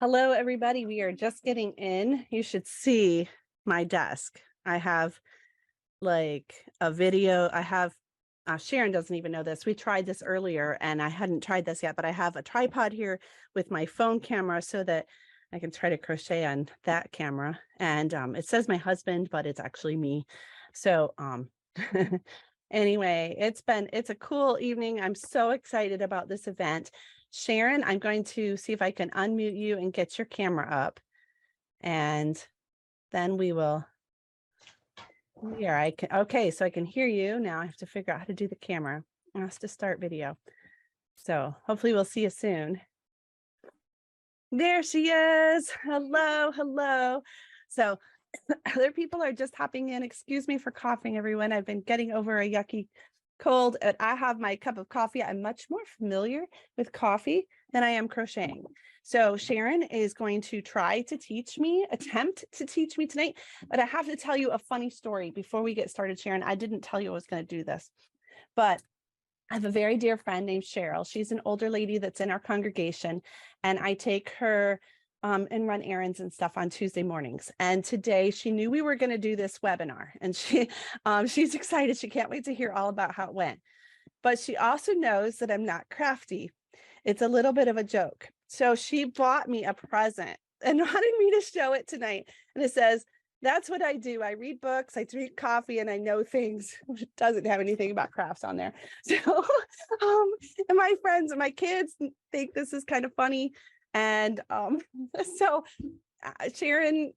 Hello, everybody. We are just getting in. You should see my desk. I have like a video. Sharon doesn't even know this. We tried this earlier and I hadn't tried this yet, but I have a tripod here with my phone camera so that I can try to crochet on that camera. And it says my husband, but it's actually me. So anyway, it's a cool evening. I'm so excited about this event. Sharon, I'm going to see if I can unmute you and get your camera up. And then we will. Okay, so I can hear you. Now I have to figure out how to do the camera. I have to start video. So hopefully we'll see you soon. There she is. Hello, hello. So other people are just hopping in. Excuse me for coughing, everyone. I've been getting over a yucky cold. I have my cup of coffee. I'm much more familiar with coffee than I am crocheting. So Sharon is going to attempt to teach me tonight, but I have to tell you a funny story before we get started, Sharon. I didn't tell you I was going to do this, but I have a very dear friend named Cheryl. She's an older lady that's in our congregation, and I take her and run errands and stuff on Tuesday mornings. And today she knew we were going to do this webinar, and she's excited. She can't wait to hear all about how it went. But she also knows that I'm not crafty. It's a little bit of a joke. So she bought me a present and wanted me to show it tonight. And it says, "That's what I do. I read books, I drink coffee, and I know things." It doesn't have anything about crafts on there. So, and my friends and my kids think this is kind of funny. And Sharon,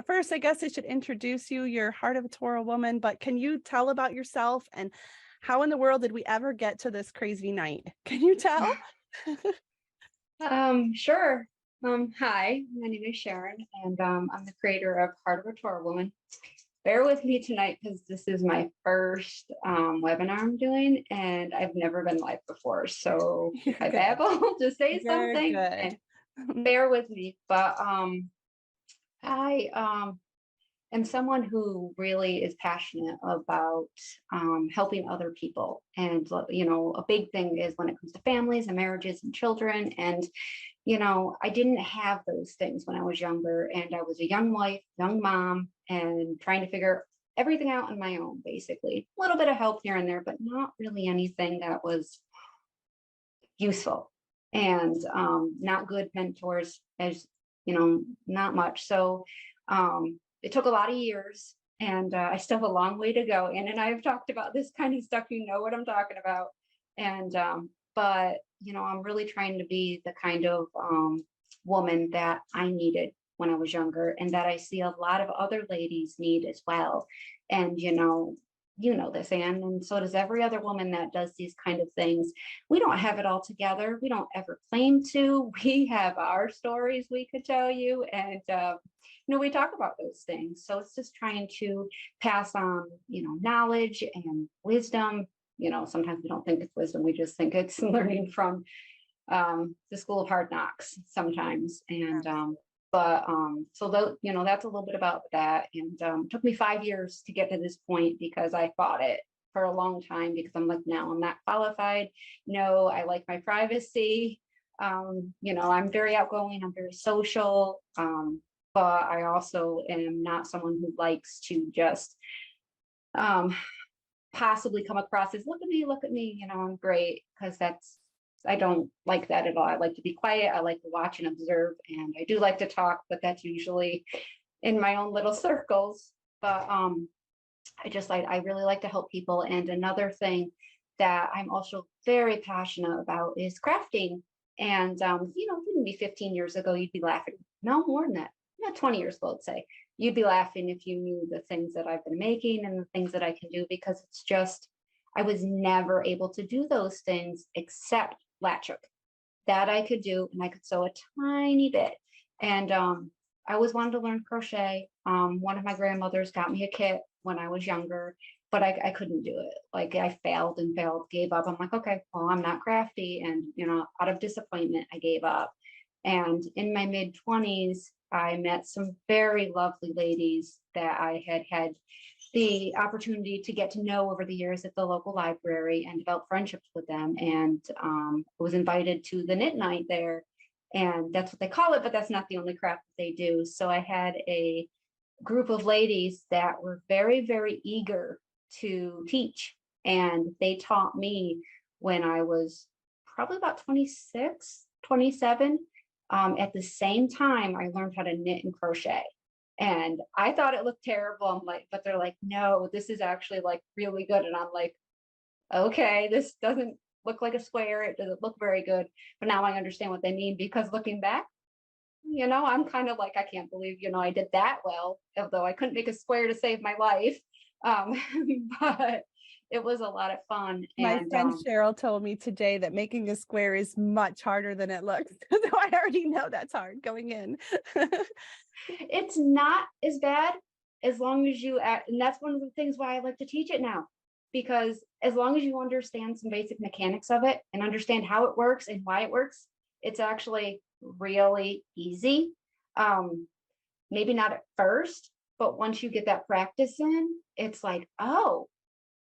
first, I guess I should introduce you. You're Heart of a Torah Woman, but can you tell about yourself and how in the world did we ever get to this crazy night? Can you tell? Sure. Hi, my name is Sharon, and I'm the creator of Heart of a Torah Woman. Bear with me tonight because this is my first webinar I'm doing, and I've never been live before. So if I babble, just say something and bear with me. But I am someone who really is passionate about helping other people. And, a big thing is when it comes to families and marriages and children. And, I didn't have those things when I was younger, and I was a young wife, young mom, and trying to figure everything out on my own, basically. A little bit of help here and there, but not really anything that was useful, and not good mentors, as not much. So it took a lot of years, and I still have a long way to go. And I have talked about this kind of stuff, you know what I'm talking about. And but I'm really trying to be the kind of woman that I needed when I was younger, and that I see a lot of other ladies need as well. And this, Anne, and so does every other woman that does these kind of things. We don't have it all together. We don't ever claim to. We have our stories we could tell you, and we talk about those things. So it's just trying to pass on, knowledge and wisdom. Sometimes we don't think it's wisdom. We just think it's learning from the school of hard knocks sometimes. And that's a little bit about that. And it took me 5 years to get to this point because I fought it for a long time, because I'm like, no, I'm not qualified. No, I like my privacy. I'm very outgoing. I'm very social. But I also am not someone who likes to just possibly come across as, look at me, I'm great, because I don't like that at all. I like to be quiet. I like to watch and observe, and I do like to talk, but that's usually in my own little circles. But I really like to help people. And another thing that I'm also very passionate about is crafting. And maybe 15 years ago, you'd be laughing. No, more than that. 20 years ago, let's say, you'd be laughing if you knew the things that I've been making and the things that I can do, because it's just, I was never able to do those things except latch hook. That I could do, and I could sew a tiny bit. And I always wanted to learn crochet. One of my grandmothers got me a kit when I was younger, but I couldn't do it. Like, I failed and failed, gave up. I'm like, okay, well, I'm not crafty. And, out of disappointment, I gave up. And in my mid-20s, I met some very lovely ladies that I had the opportunity to get to know over the years at the local library, and develop friendships with them. And was invited to the knit night there. And that's what they call it, but that's not the only craft that they do. So I had a group of ladies that were very, very eager to teach. And they taught me when I was probably about 26, 27. At the same time, I learned how to knit and crochet. And I thought it looked terrible. I'm like, but they're like, no, this is actually like really good. And I'm like, okay, this doesn't look like a square. It doesn't look very good. But now I understand what they mean, because looking back, I'm kind of like, I can't believe, I did that well, although I couldn't make a square to save my life. Um, but it was a lot of fun. My And friend Cheryl told me today that making a square is much harder than it looks. So I already know that's hard going in. it's not as bad as long as you act. And that's one of the things why I like to teach it now, because as long as you understand some basic mechanics of it and understand how it works and why it works, it's actually really easy. Maybe not at first, but once you get that practice in, it's like, oh,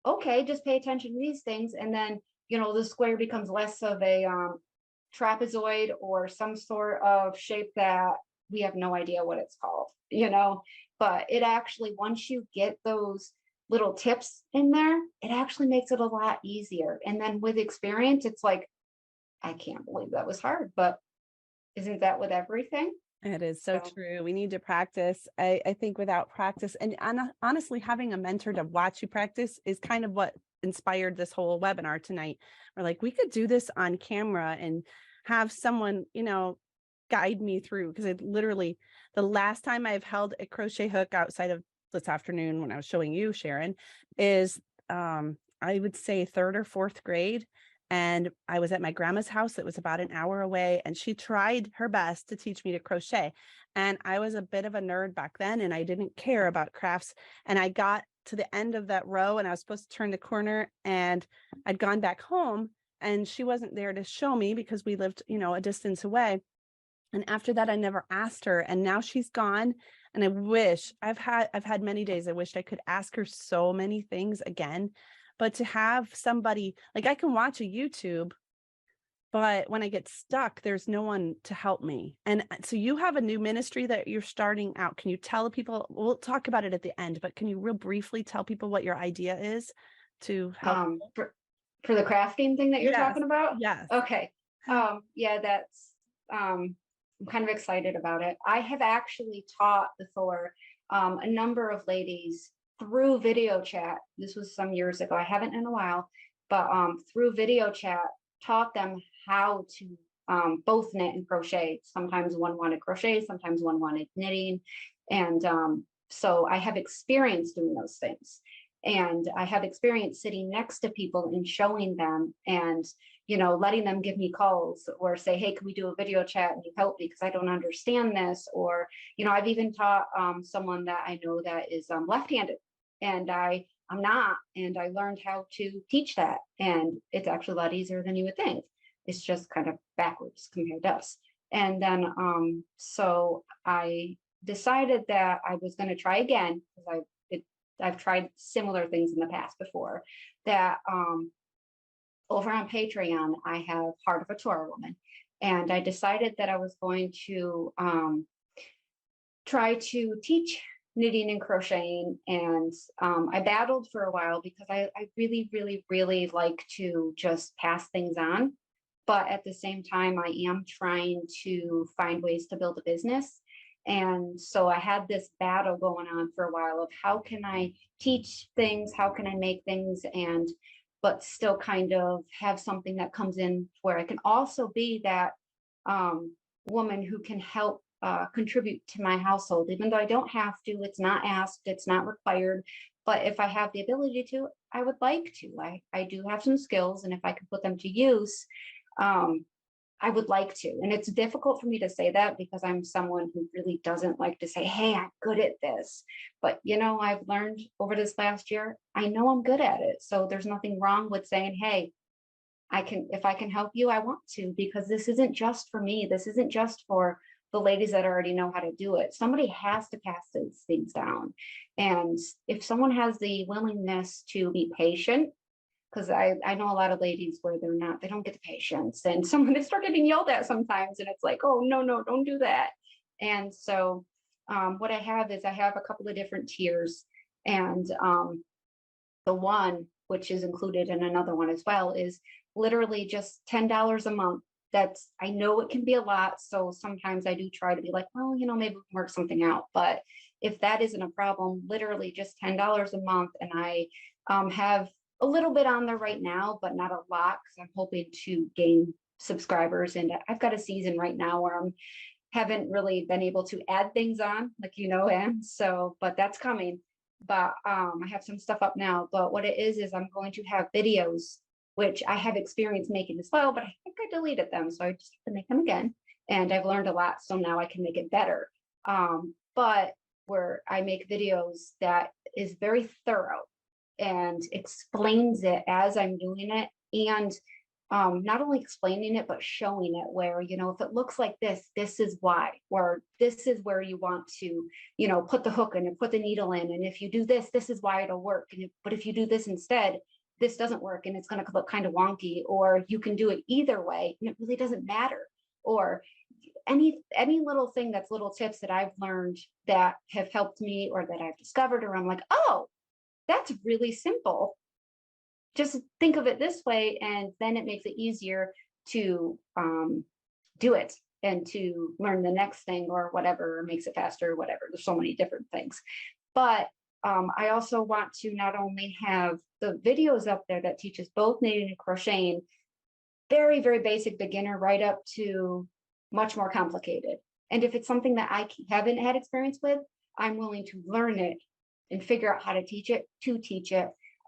okay, just pay attention to these things. And then, the square becomes less of a trapezoid or some sort of shape that we have no idea what it's called, but it actually, once you get those little tips in there, it actually makes it a lot easier. And then with experience, it's like, I can't believe that was hard, but isn't that with everything? It is so true. We need to practice. I think without practice, and honestly, having a mentor to watch you practice is kind of what inspired this whole webinar tonight. We're like, we could do this on camera and have someone, guide me through. Because it literally, the last time I've held a crochet hook outside of this afternoon when I was showing you, Sharon, is I would say 3rd or 4th grade. And I was at my grandma's house that was about an hour away, and she tried her best to teach me to crochet. And I was a bit of a nerd back then, and I didn't care about crafts. And I got to the end of that row, and I was supposed to turn the corner, and I'd gone back home, and she wasn't there to show me because we lived, a distance away. And after that, I never asked her. And now she's gone. And I wish I've had many days I wished I could ask her so many things again. But to have somebody, like, I can watch a YouTube, but when I get stuck, there's no one to help me. And so you have a new ministry that you're starting out. Can you tell people, we'll talk about it at the end, but can you real briefly tell people what your idea is to help? For the crafting thing that you're talking about? Yes. Okay. Yeah, that's, I'm kind of excited about it. I have actually taught before a number of ladies through video chat. This was some years ago. I haven't in a while, but through video chat, taught them how to both knit and crochet. Sometimes one wanted crochet, sometimes one wanted knitting. And so I have experience doing those things. And I have experience sitting next to people and showing them and, letting them give me calls or say, hey, can we do a video chat and you help me because I don't understand this? Or, I've even taught someone that I know that is left-handed and I'm not, and I learned how to teach that. And it's actually a lot easier than you would think. It's just kind of backwards compared to us. And then, so I decided that I was going to try again because I've tried similar things in the past before, that over on Patreon, I have Heart of a Torah Woman. And I decided that I was going to try to teach knitting and crocheting. And I battled for a while because I really, really, really like to just pass things on. But at the same time, I am trying to find ways to build a business. And so I had this battle going on for a while of how can I teach things, how can I make things, but still kind of have something that comes in where I can also be that woman who can help contribute to my household, even though I don't have to. It's not asked, it's not required. But if I have the ability to, I would like to. I do have some skills, and if I can put them to use, I would like to. And it's difficult for me to say that because I'm someone who really doesn't like to say, hey, I'm good at this. But, I've learned over this last year, I know I'm good at it. So there's nothing wrong with saying, hey, if I can help you, I want to, because this isn't just for me. This isn't just for the ladies that already know how to do it. Somebody has to pass these things down. And if someone has the willingness to be patient, because I know a lot of ladies where they don't get the patience, and someone they start getting yelled at sometimes, and it's like, oh no, don't do that. And so what I have is I have a couple of different tiers, and the one which is included in another one as well is literally just $10 a month. That's, I know it can be a lot, so sometimes I do try to be like, well, maybe we can work something out. But if that isn't a problem, literally just $10 a month, and I have a little bit on there right now, but not a lot, because I'm hoping to gain subscribers. And I've got a season right now where I haven't really been able to add things on, like and so, but that's coming. But I have some stuff up now. But what it is I'm going to have videos, which I have experience making as well, but I think I deleted them, so I just have to make them again. And I've learned a lot, so now I can make it better. But where I make videos that is very thorough and explains it as I'm doing it, and not only explaining it, but showing it where, if it looks like this is why, or this is where you want to, put the hook in and put the needle in. And if you do this, this is why it'll work. But if you do this instead, this doesn't work and it's going to look kind of wonky, or you can do it either way and it really doesn't matter. Or any little thing that's little tips that I've learned that have helped me, or that I've discovered, or I'm like, oh, that's really simple. Just think of it this way, and then it makes it easier to do it and to learn the next thing or whatever, or makes it faster or whatever. There's so many different things. But I also want to not only have the videos up there that teaches both knitting and crocheting, very, very basic beginner, right up to much more complicated. And if it's something that I haven't had experience with, I'm willing to learn it and figure out how to teach it.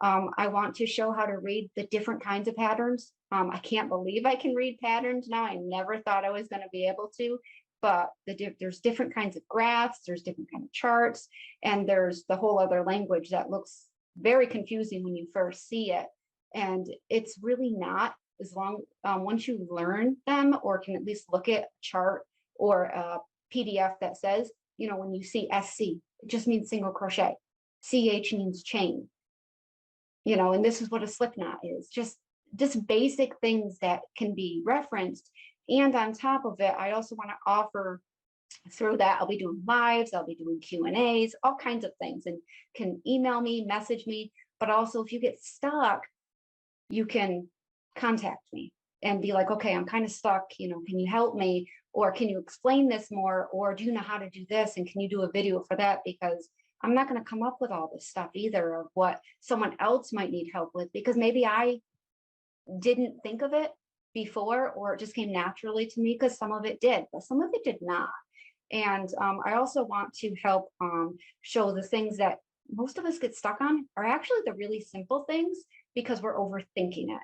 I want to show how to read the different kinds of patterns. I can't believe I can read patterns now. I never thought I was going to be able to, but there's different kinds of graphs, there's different kinds of charts, and there's the whole other language that looks very confusing when you first see it. And it's really not, as long, once you learn them, or can at least look at a chart or a PDF that says, when you see SC, it just means single crochet. CH means chain. And this is what a slip knot is, just basic things that can be referenced. And on top of it, I also want to offer through that, I'll be doing lives, I'll be doing Q&As, all kinds of things, and can email me, message me. But also, if you get stuck, you can contact me and be like, okay, I'm kind of stuck, can you help me? Or can you explain this more? Or do you know how to do this? And can you do a video for that? Because I'm not going to come up with all this stuff either of what someone else might need help with, because maybe I didn't think of it before, or it just came naturally to me, because some of it did, but some of it did not. And I also want to help show the things that most of us get stuck on are actually the really simple things, because we're overthinking it.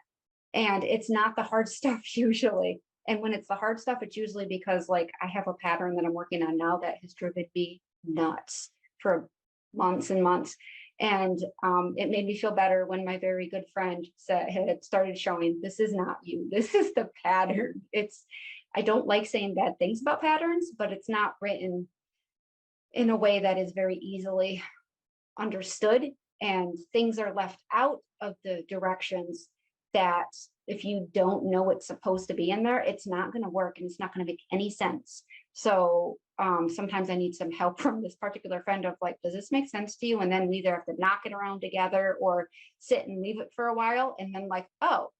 And it's not the hard stuff usually. And when it's the hard stuff, it's usually because, like, I have a pattern that I'm working on now that has driven me nuts for months and months. And it made me feel better when my very good friend had started showing, this is not you, this is the pattern. I don't like saying bad things about patterns, but it's not written in a way that is very easily understood, and things are left out of the directions that if you don't know what's supposed to be in there, it's not going to work and it's not going to make any sense. So sometimes I need some help from this particular friend of like, does this make sense to you? And then we either have to knock it around together or sit and leave it for a while, and then like, oh,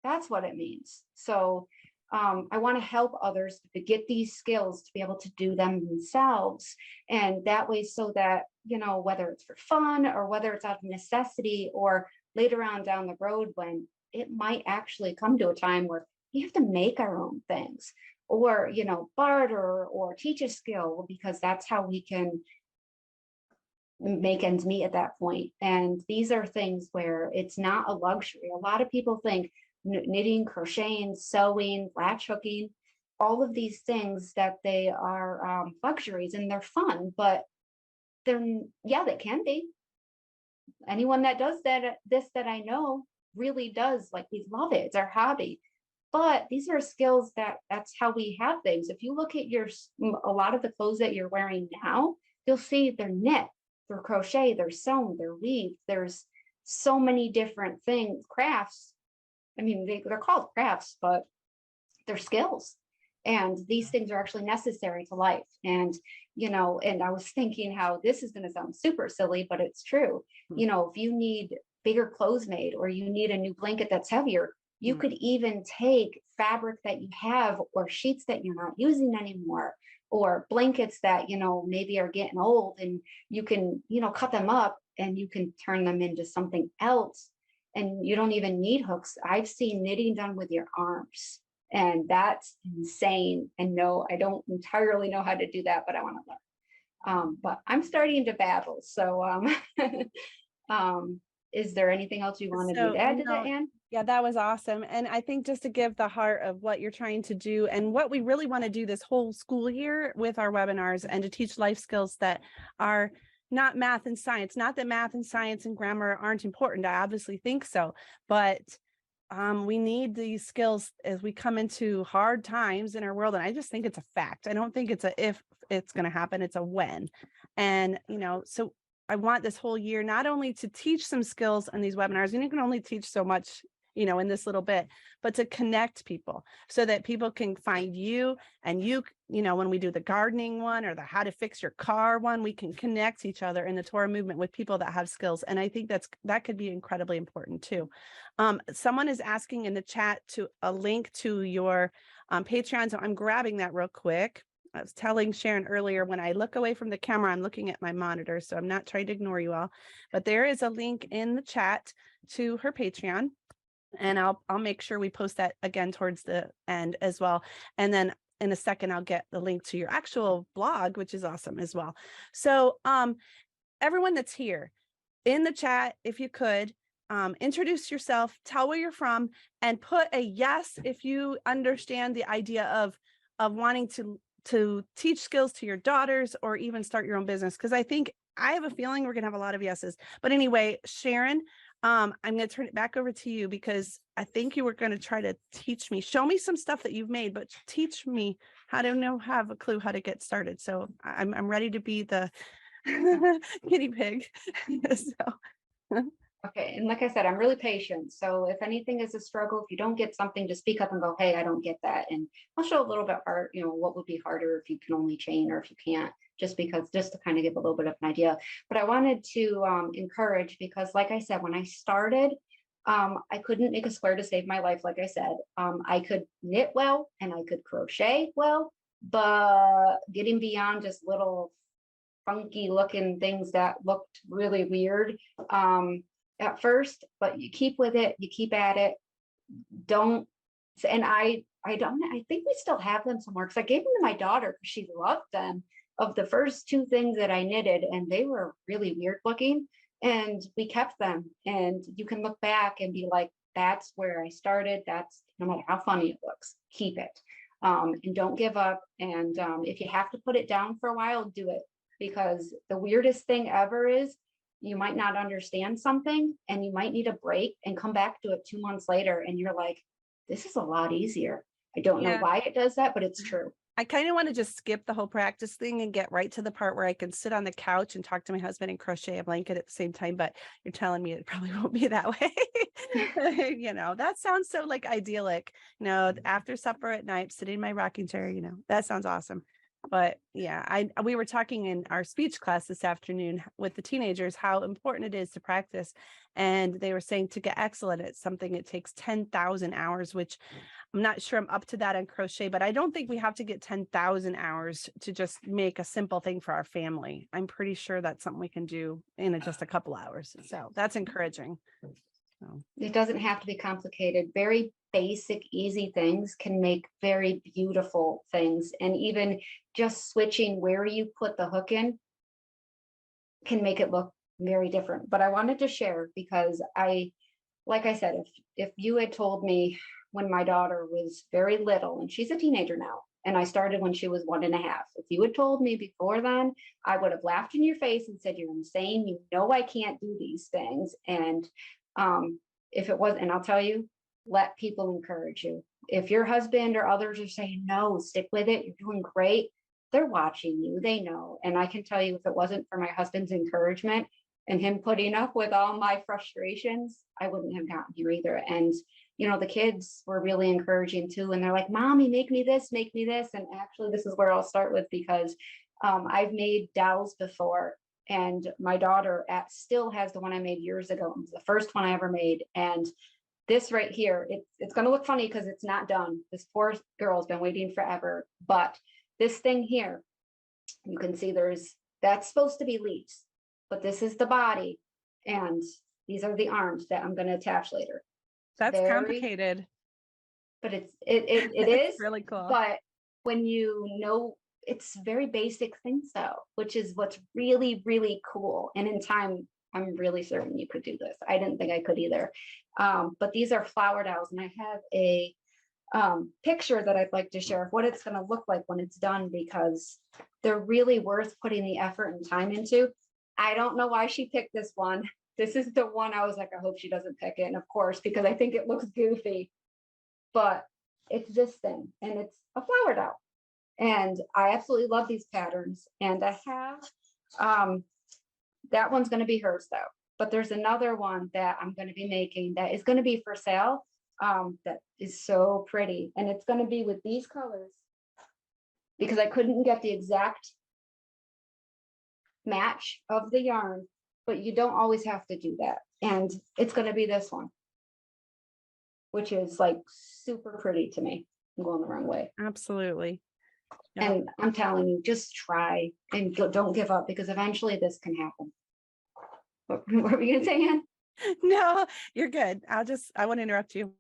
that's what it means. So I want to help others to get these skills to be able to do them themselves. And that way, so that, whether it's for fun or whether it's out of necessity, or later on down the road when it might actually come to a time where we have to make our own things, or, barter or teach a skill, because that's how we can make ends meet at that point. And these are things where it's not a luxury. A lot of people think knitting, crocheting, sewing, latch hooking, all of these things, that they are luxuries and they're fun, but they can be. Anyone that does that I know really does, like, we love it. It's our hobby. But these are skills that's how we have things. If you look at a lot of the clothes that you're wearing now, you'll see they're knit, they're crochet, they're sewn, they're weaved. There's so many different things, crafts. I mean, they're called crafts, but they're skills. And these things are actually necessary to life. And, and I was thinking how this is going to sound super silly, but it's true. If you need bigger clothes made, or you need a new blanket that's heavier, you could even take fabric that you have, or sheets that you're not using anymore, or blankets that, maybe are getting old, and you can, cut them up and you can turn them into something else. And you don't even need hooks. I've seen knitting done with your arms, and that's insane. And no, I don't entirely know how to do that, but I want to learn. But I'm starting to babble. So is there anything else you wanted me to add to that, Anne? Yeah, that was awesome. And I think just to give the heart of what you're trying to do and what we really want to do this whole school year with our webinars, and to teach life skills that are not math and science. Not that math and science and grammar aren't important. I obviously think so, but we need these skills as we come into hard times in our world. And I just think it's a fact. I don't think it's a if it's going to happen, it's a when. And, so I want this whole year not only to teach some skills on these webinars, and you can only teach so much, in this little bit, but to connect people so that people can find you, and when we do the gardening one or the how to fix your car one, we can connect each other in the Torah movement with people that have skills. And I think that could be incredibly important too. Someone is asking in the chat to a link to your Patreon. So I'm grabbing that real quick. I was telling Sharon earlier, when I look away from the camera, I'm looking at my monitor, so I'm not trying to ignore you all, but there is a link in the chat to her Patreon, and I'll make sure we post that again towards the end as well. And then in a second, I'll get the link to your actual blog, which is awesome as well. So everyone that's here in the chat, if you could, introduce yourself, tell where you're from, and put a yes if you understand the idea of wanting to teach skills to your daughters, or even start your own business. Because I have a feeling we're gonna have a lot of yeses. But anyway, Sharon, I'm gonna turn it back over to you, because I think you were gonna try to show me some stuff that you've made, but teach me how to have a clue how to get started. So I'm ready to be the guinea pig. So Okay. And like I said, I'm really patient. So if anything is a struggle, if you don't get something, to speak up and go, hey, I don't get that. And I'll show a little bit hard, what would be harder if you can only chain, or if you can't, just to kind of give a little bit of an idea. But I wanted to encourage, because like I said, when I started, I couldn't make a square to save my life. Like I said, I could knit well and I could crochet well, but getting beyond just little funky looking things that looked really weird at first, but you keep with it, you keep at it. I think we still have them somewhere, because I gave them to my daughter because she loved them, of the first two things that I knitted, and they were really weird looking, and we kept them. And you can look back and be like, that's where I started. That's, no matter how funny it looks, keep it, and don't give up. And if you have to put it down for a while, do it, because the weirdest thing ever is, you might not understand something and you might need a break and come back to it 2 months later, and you're like, this is a lot easier. I don't know why it does that, but it's true. I kind of want to just skip the whole practice thing and get right to the part where I can sit on the couch and talk to my husband and crochet a blanket at the same time. But you're telling me it probably won't be that way. That sounds so like idyllic, after supper at night, sitting in my rocking chair, that sounds awesome. But yeah, we were talking in our speech class this afternoon with the teenagers how important it is to practice. And they were saying to get excellent at something, it takes 10,000 hours, which I'm not sure I'm up to that on crochet, but I don't think we have to get 10,000 hours to just make a simple thing for our family. I'm pretty sure that's something we can do in just a couple hours. So that's encouraging. So it doesn't have to be complicated. Very basic, easy things can make very beautiful things. And even just switching where you put the hook in can make it look very different. But I wanted to share, because like I said, if you had told me when my daughter was very little, and she's a teenager now, and I started when she was 1.5. If you had told me before then, I would have laughed in your face and said, you're insane. I can't do these things. And if it was, and I'll tell you, let people encourage you. If your husband or others are saying, no, stick with it, you're doing great, they're watching you, they know. And I can tell you, if it wasn't for my husband's encouragement, and him putting up with all my frustrations, I wouldn't have gotten here either. And, you know, the kids were really encouraging too. And they're like, Mommy, make me this, make me this. And actually, this is where I'll start with, because I've made dowels before. And my daughter still has the one I made years ago. It was the first one I ever made. And this right here, it's going to look funny because it's not done. This poor girl's been waiting forever. But this thing here, you can see that's supposed to be leaves, but this is the body. And these are the arms that I'm going to attach later. That's complicated. But it is really cool. But when you know, it's very basic things though, which is what's really, really cool. And in time, I'm really certain you could do this. I didn't think I could either. But these are flower dowels, and I have a picture that I'd like to share of what it's going to look like when it's done, because they're really worth putting the effort and time into. I don't know why she picked this one. This is the one I was like, I hope she doesn't pick it. And of course, because I think it looks goofy, but it's this thing, and it's a flower dowel. And I absolutely love these patterns. And I have, that one's going to be hers though. But there's another one that I'm going to be making that is going to be for sale. That is so pretty. And it's going to be with these colors, because I couldn't get the exact match of the yarn, but you don't always have to do that. And it's going to be this one, which is like super pretty to me. I'm going the wrong way. Absolutely. Yeah. And I'm telling you, just try and don't give up, because eventually this can happen. What were we going to say, Ann? No, you're good. I want to interrupt you.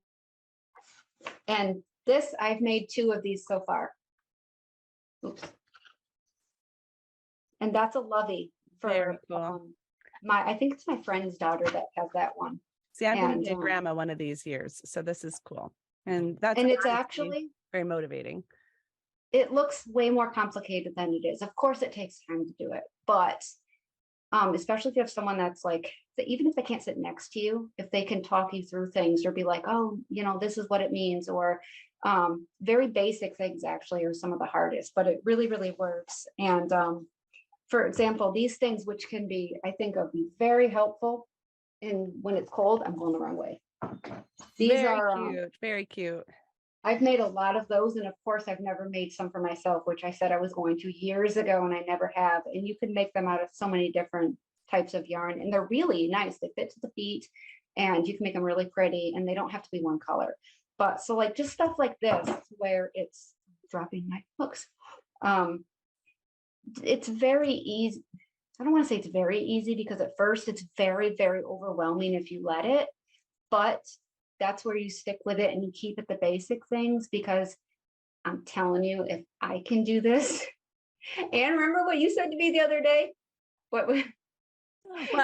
And this, I've made 2 of these so far. Oops. And that's a lovey for cool. I think it's my friend's daughter that has that one. See, I've been to grandma one of these years, so this is cool. And it's actually very motivating. It looks way more complicated than it is. Of course, it takes time to do it, but especially if you have someone that's like, even if they can't sit next to you, if they can talk you through things or be like, oh, you know, this is what it means, or very basic things actually are some of the hardest, but it really, really works. And for example, these things, which can be, I think, be very helpful. And when it's cold, I'm going the wrong way. These are cute, very cute. I've made a lot of those. And of course, I've never made some for myself, which I said I was going to years ago, and I never have. And you can make them out of so many different types of yarn, and they're really nice. They fit to the feet, and you can make them really pretty, and they don't have to be one color. But so like just stuff like this, where it's dropping my hooks. It's very easy. I don't want to say it's very easy, because at first it's very, very overwhelming if you let it, but that's where you stick with it and you keep it the basic things, because I'm telling you, if I can do this. And remember what you said to me the other day? What well,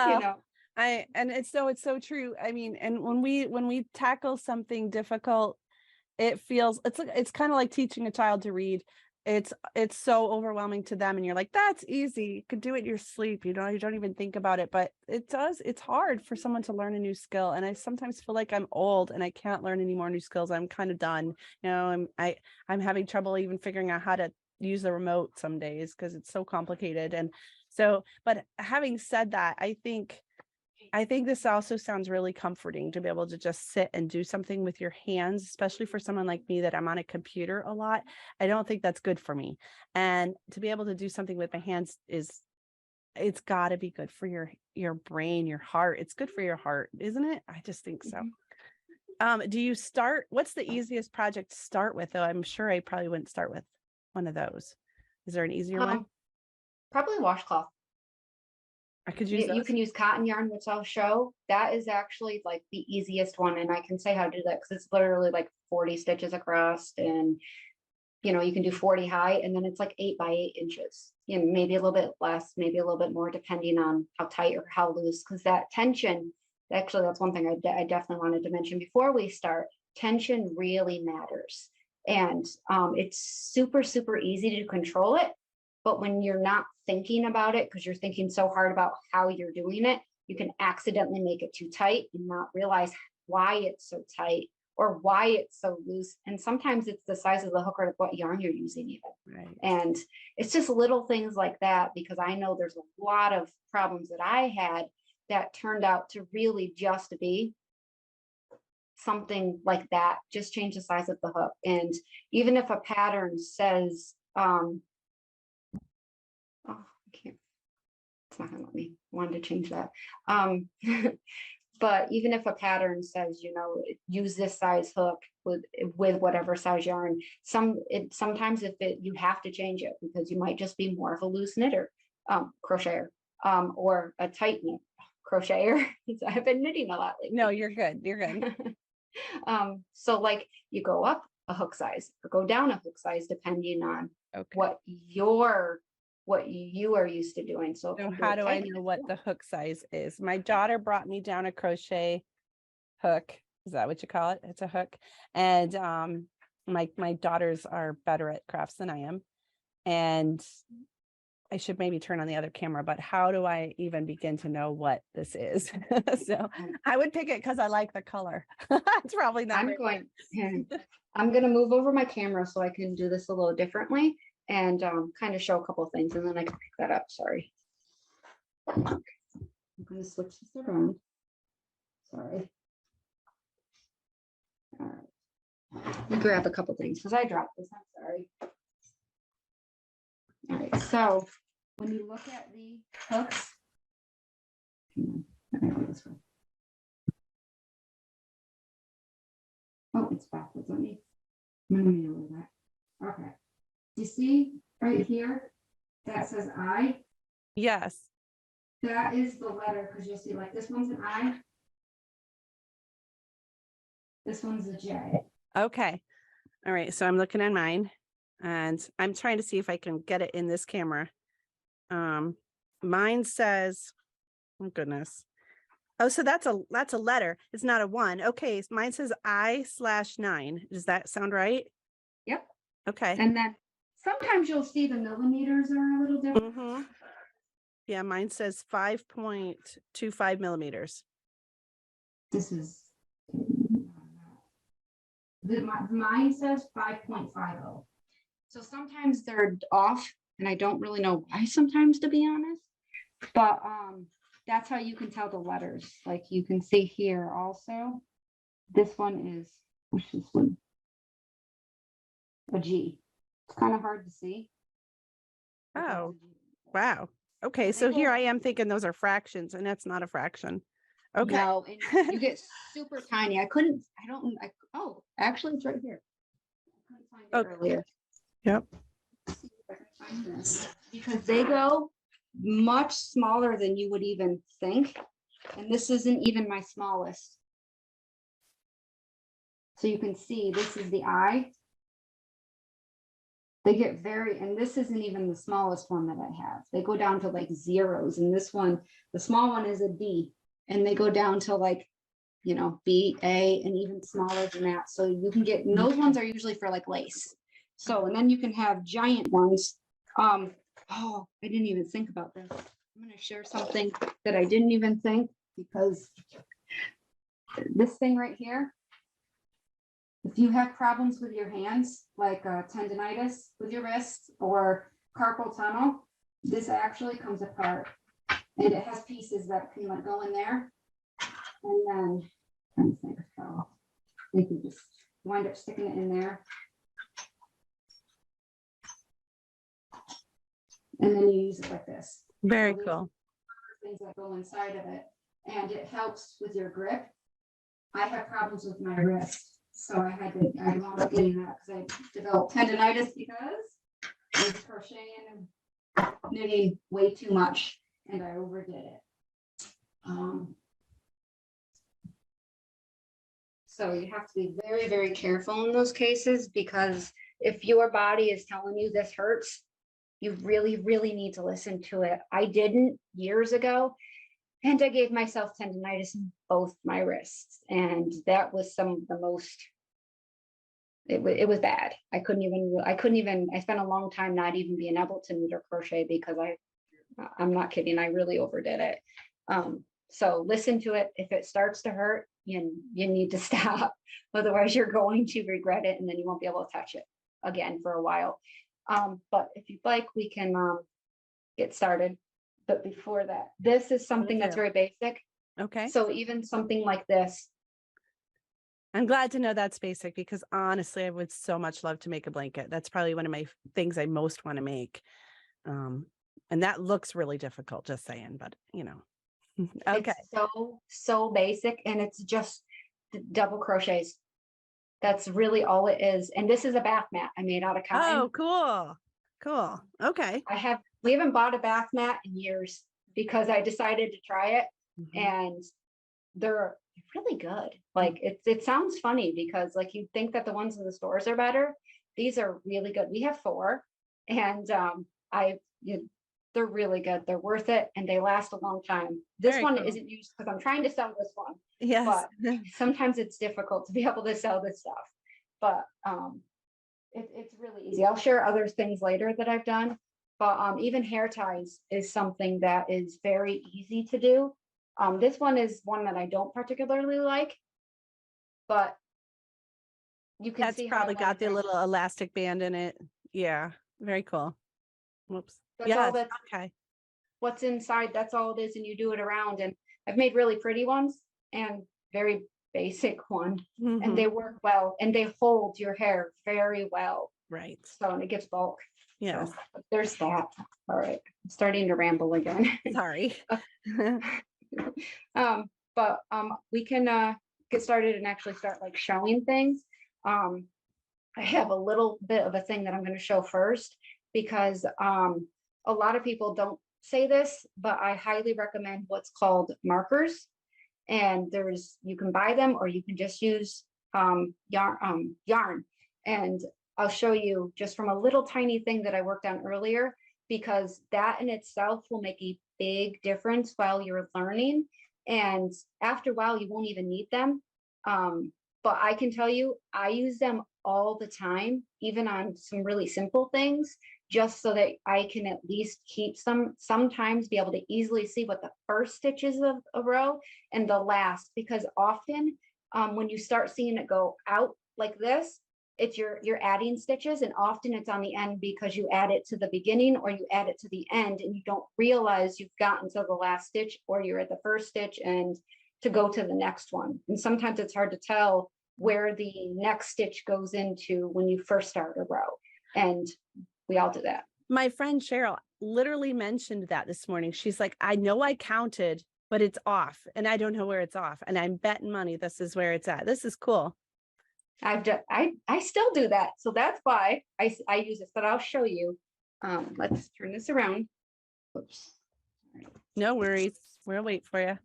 you know. It's so true. I mean, and when we tackle something difficult, it's kind of like teaching a child to read. It's so overwhelming to them, and you're like, that's easy, you could do it in your sleep, you don't even think about it. But it's hard for someone to learn a new skill, and I sometimes feel like I'm old and I can't learn any more new skills. I'm kind of done, you know. I'm having trouble even figuring out how to use the remote some days because it's so complicated. And so, but having said that, I think this also sounds really comforting to be able to just sit and do something with your hands, especially for someone like me that I'm on a computer a lot. I don't think that's good for me. And to be able to do something with my hands it's got to be good for your brain, your heart. It's good for your heart, isn't it? I just think so. What's the easiest project to start with, though? I'm sure I probably wouldn't start with one of those. Is there an easier one? Probably washcloth. I could use you can use cotton yarn, which I'll show. That is actually like the easiest one, and I can say how to do that because it's literally like 40 stitches across, and you know, you can do 40 high, and then it's like 8 by 8 inches. You know, maybe a little bit less, maybe a little bit more, depending on how tight or how loose. Because that tension, actually, that's one thing I definitely wanted to mention before we start. Tension really matters, and it's super, super easy to control it. But when you're not thinking about it, because you're thinking so hard about how you're doing it, you can accidentally make it too tight and not realize why it's so tight or why it's so loose. And sometimes it's the size of the hook or what yarn you're using even. Right. And it's just little things like that, because I know there's a lot of problems that I had that turned out to really just be something like that. Just change the size of the hook. And even if a pattern says, oh, I can't, it's not gonna let me. I wanted to change that. But even if a pattern says, you know, use this size hook with whatever size yarn, sometimes you have to change it because you might just be more of a loose knitter, crocheter, or a tight knit crocheter. I've been knitting a lot lately. No, you're good. You're good. So like you go up a hook size or go down a hook size depending on what you are used to doing. So how do I know what the hook size is? My daughter brought me down a crochet hook. Is that what you call it? It's a hook. And my daughters are better at crafts than I am. And I should maybe turn on the other camera, but how do I even begin to know what this is? So I would pick it because I like the color. It's probably not. I'm going to move over my camera so I can do this a little differently and kind of show a couple of things, and then I can pick that up. Sorry. I'm going to switch this around. Sorry. All right. Let me grab a couple things because I dropped this. I'm sorry. All right. So when you look at the hooks, oh, it's backwards. Let me move that. Okay. You see right here that says I? Yes. That is the letter, because you'll see like this one's an I. This one's a J. Okay. All right. So I'm looking at mine and I'm trying to see if I can get it in this camera. Mine says, oh goodness. Oh, so that's a letter. It's not a one. Okay. Mine says I/9. Does that sound right? Yep. Okay. And then sometimes you'll see the millimeters are a little different. Mm-hmm. Yeah, mine says 5.25 millimeters. This is, mine says 5.50. So sometimes they're off, and I don't really know why sometimes, to be honest. But that's how you can tell the letters. Like you can see here also, this one is, what's this one? A G. It's kind of hard to see. Oh, wow. Okay, so here I am thinking those are fractions, and that's not a fraction. Okay. No, and you get super tiny. Oh, actually it's right here. I couldn't find it earlier. Yep. Let's see if I can find this. Because they go much smaller than you would even think. And this isn't even my smallest. So you can see this is the I. They get and this isn't even the smallest one that I have. They go down to like zeros. And this one, the small one is a D. And they go down to like, you know, B, A, and even smaller than that. So you can get, and those ones are usually for like lace. So, and then you can have giant ones. Oh, I didn't even think about this. I'm going to share something that I didn't even think, because this thing right here, if you have problems with your hands, like tendonitis with your wrists or carpal tunnel, this actually comes apart, and it has pieces that can like go in there. And then I think you just wind up sticking it in there. And then you use it like this. Very cool. Things that go inside of it, and it helps with your grip. I have problems with my wrist. So I wound up getting that because I developed tendonitis because I was crocheting and knitting way too much, and I overdid it. So you have to be very, very careful in those cases, because if your body is telling you this hurts, you really, really need to listen to it. I didn't years ago, and I gave myself tendonitis in both my wrists. And that was some of the most, it was bad. I spent a long time not even being able to knit or crochet because I'm not kidding. I really overdid it. So listen to it. If it starts to hurt, you need to stop. Otherwise you're going to regret it, and then you won't be able to touch it again for a while. But if you'd like, we can get started. but before that, this is something that's very basic. Okay. So even something like this. I'm glad to know that's basic because honestly, I would so much love to make a blanket. That's probably one of my things I most want to make. And that looks really difficult, just saying, but you know. Okay. It's so basic, and it's just double crochets. That's really all it is. And this is a bath mat I made out of cotton. Oh, cool. Cool. Okay. We haven't bought a bath mat in years because I decided to try it, and they're really good. Like it sounds funny because like you'd think that the ones in the stores are better. These are really good. We have 4, and they're really good. They're worth it, and they last a long time. This Very one cool. isn't used because I'm trying to sell this one. Yes. But sometimes it's difficult to be able to sell this stuff. But it's really easy. I'll share other things later that I've done. But even hair ties is something that is very easy to do. This one is one that I don't particularly like, but you can see That's probably how got the little elastic band in it. Yeah. Very cool. Whoops. That's all Yes. that's Okay. what's inside. That's all it is, and you do it around. And I've made really pretty ones and very basic one, and they work well, and they hold your hair very well. Right. So, and it gives bulk. Yes. So there's that. All right. I'm starting to ramble again. Sorry. But we can get started and actually start like showing things. I have a little bit of a thing that I'm going to show first because a lot of people don't say this, but I highly recommend what's called markers. And you can buy them, or you can just use yarn. And I'll show you just from a little tiny thing that I worked on earlier, because that in itself will make a big difference while you're learning. And after a while, you won't even need them. But I can tell you, I use them all the time, even on some really simple things, just so that I can at least sometimes be able to easily see what the first stitch is of a row and the last, because often when you start seeing it go out like this, it's you're adding stitches, and often it's on the end because you add it to the beginning or you add it to the end and you don't realize you've gotten to the last stitch, or you're at the first stitch and to go to the next one. And sometimes it's hard to tell where the next stitch goes into when you first start a row. And we all do that. My friend Cheryl literally mentioned that this morning. She's like, I know I counted, but it's off and I don't know where it's off. And I'm betting money this is where it's at. This is cool. I still do that. So that's why I use this, but I'll show you. Let's turn this around. Oops. No worries. We'll wait for you.